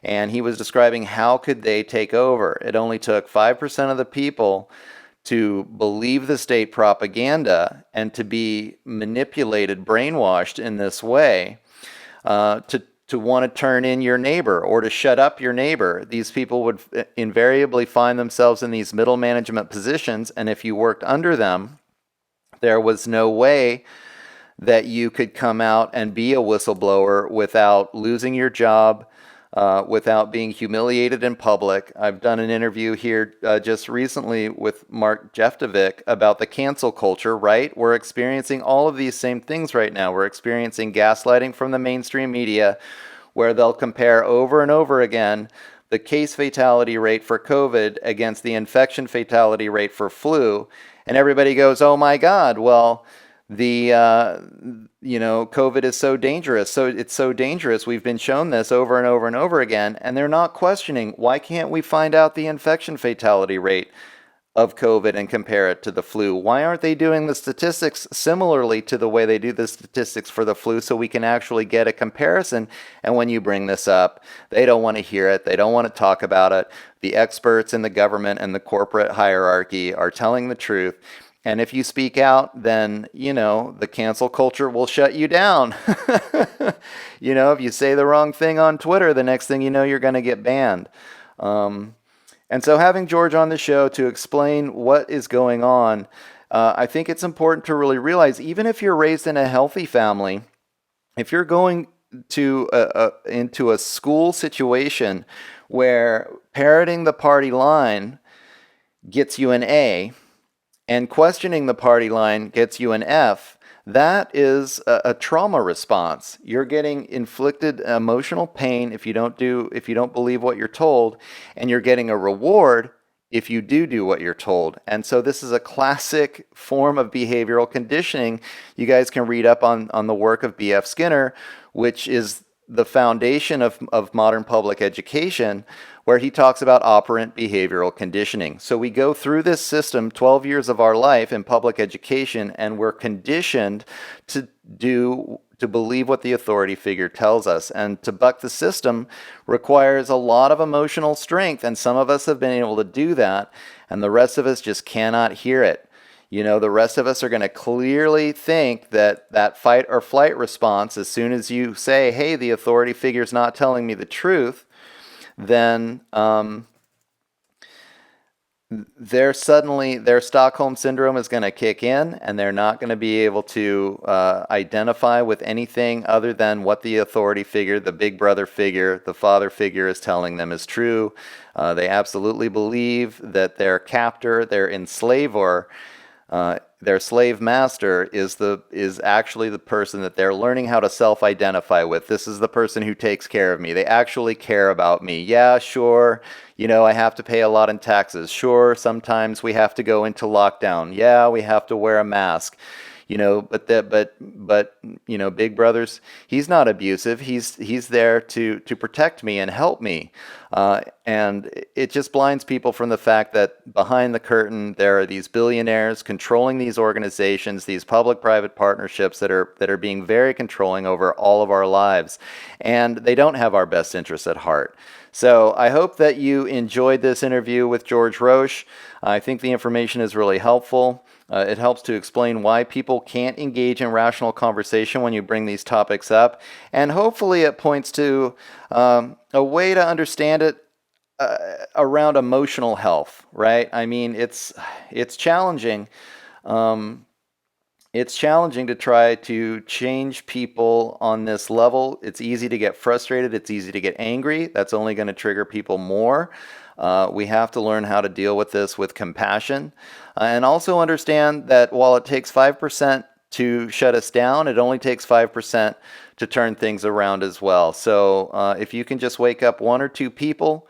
Speaker 1: And he was describing how could they take over. It only took 5% of the people to believe the state propaganda and to be manipulated, brainwashed in this way, to want to turn in your neighbor or to shut up your neighbor. These people would invariably find themselves in these middle management positions, and if you worked under them, there was no way that you could come out and be a whistleblower without losing your job, without being humiliated in public. I've done an interview here just recently with Mark Jeftovic about the cancel culture, right? We're experiencing all of these same things right now. We're experiencing gaslighting from the mainstream media, where they'll compare over and over again the case fatality rate for COVID against the infection fatality rate for flu. And everybody goes, oh my God, well, COVID is so dangerous. So it's so dangerous. We've been shown this over and over and over again. And they're not questioning, why can't we find out the infection fatality rate of COVID and compare it to the flu? Why aren't they doing the statistics similarly to the way they do the statistics for the flu so we can actually get a comparison? And when you bring this up, they don't want to hear it. They don't want to talk about it. The experts in the government and the corporate hierarchy are telling the truth. And if you speak out, then, the cancel culture will shut you down. If you say the wrong thing on Twitter, the next thing you know, you're going to get banned. And so having George on the show to explain what is going on, I think it's important to really realize, even if you're raised in a healthy family, if you're going into a school situation where parroting the party line gets you an A, and questioning the party line gets you an F, that is a trauma response. You're getting inflicted emotional pain if you don't believe what you're told, and you're getting a reward if you do what you're told. And so this is a classic form of behavioral conditioning. You guys can read up on the work of B.F. Skinner, which is the foundation of modern public education, where he talks about operant behavioral conditioning. So we go through this system 12 years of our life in public education, and we're conditioned to believe what the authority figure tells us. And to buck the system requires a lot of emotional strength, and some of us have been able to do that, and the rest of us just cannot hear it. The rest of us are going to clearly think that fight or flight response, as soon as you say, hey, the authority figure's not telling me the truth, then their Stockholm syndrome is going to kick in, and they're not going to be able to identify with anything other than what the authority figure, the big brother figure, the father figure is telling them is true. They absolutely believe that their captor, their enslaver, their slave master is actually the person that they're learning how to self-identify with. This is the person who takes care of me. They actually care about me. Yeah, sure, I have to pay a lot in taxes. Sure, sometimes we have to go into lockdown. Yeah, we have to wear a mask. But Big Brother's, he's not abusive. He's there to protect me and help me. And it just blinds people from the fact that behind the curtain there are these billionaires controlling these organizations, these public-private partnerships that are being very controlling over all of our lives, and they don't have our best interests at heart. So I hope that you enjoyed this interview with George Roche. I think the information is really helpful. It helps to explain why people can't engage in rational conversation when you bring these topics up. And hopefully it points to a way to understand it around emotional health, right? I mean, it's challenging. It's challenging to try to change people on this level. It's easy to get frustrated. It's easy to get angry. That's only going to trigger people more. We have to learn how to deal with this with compassion, and also understand that while it takes 5% to shut us down, it only takes 5% to turn things around as well. So if you can just wake up one or two people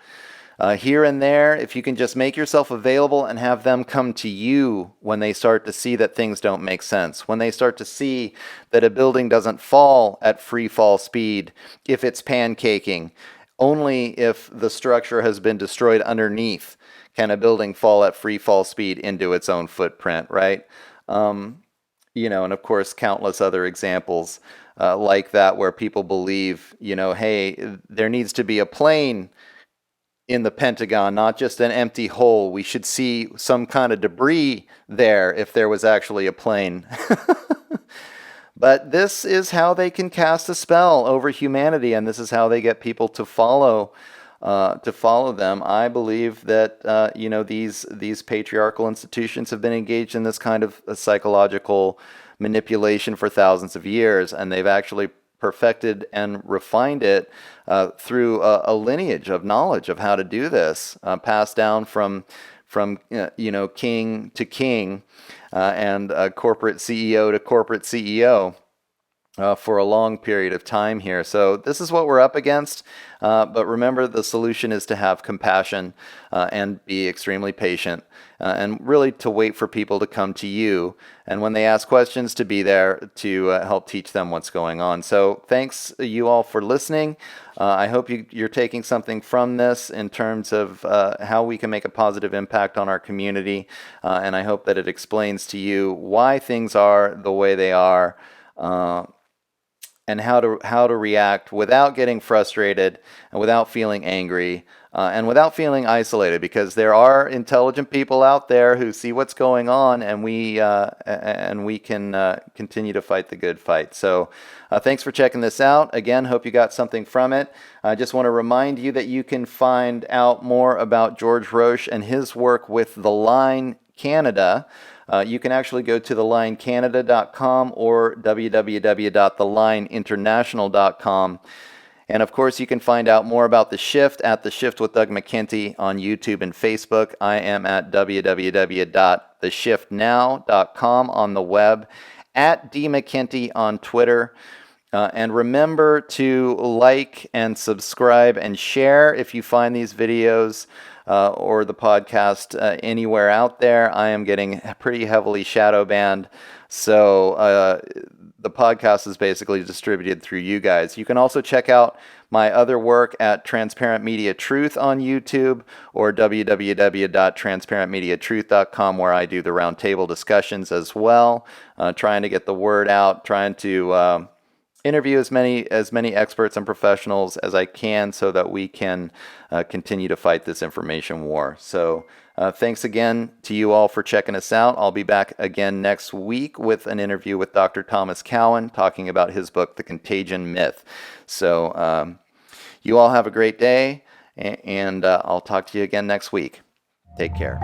Speaker 1: here and there, if you can just make yourself available and have them come to you when they start to see that things don't make sense, when they start to see that a building doesn't fall at free fall speed if it's pancaking. Only if the structure has been destroyed underneath can a building fall at free fall speed into its own footprint, right? And of course, countless other examples like that where people believe, hey, there needs to be a plane in the Pentagon, not just an empty hole. We should see some kind of debris there if there was actually a plane. But this is how they can cast a spell over humanity, and this is how they get people to follow them. I believe that these patriarchal institutions have been engaged in this kind of psychological manipulation for thousands of years, and they've actually perfected and refined it through a lineage of knowledge of how to do this, passed down from king to king, and corporate CEO to corporate CEO. For a long period of time here. So this is what we're up against, but remember, the solution is to have compassion and be extremely patient, and really to wait for people to come to you, and when they ask questions, to be there to help teach them what's going on. So thanks you all for listening. I hope you're taking something from this in terms of how we can make a positive impact on our community, and I hope that it explains to you why things are the way they are, and how to react without getting frustrated and without feeling angry, and without feeling isolated, because there are intelligent people out there who see what's going on, and we can continue to fight the good fight. So thanks for checking this out. Again, hope you got something from it. I just want to remind you that you can find out more about George Roche and his work with The Line Canada. You can actually go to thelinecanada.com or www.thelineinternational.com. And of course, you can find out more about The Shift at The Shift with Doug McKenty on YouTube and Facebook. I am at www.theshiftnow.com on the web, at dmckenty on Twitter. And remember to like and subscribe and share if you find these videos or the podcast anywhere out there. I am getting pretty heavily shadow banned, so the podcast is basically distributed through you guys. You can also check out my other work at Transparent Media Truth on YouTube, or www.transparentmediatruth.com, where I do the roundtable discussions as well, trying to get the word out, trying to interview as many experts and professionals as I can, so that we can continue to fight this information war. So thanks again to you all for checking us out. I'll be back again next week with an interview with Dr. Thomas Cowan, talking about his book, The Contagion Myth. So you all have a great day, and I'll talk to you again next week. Take care.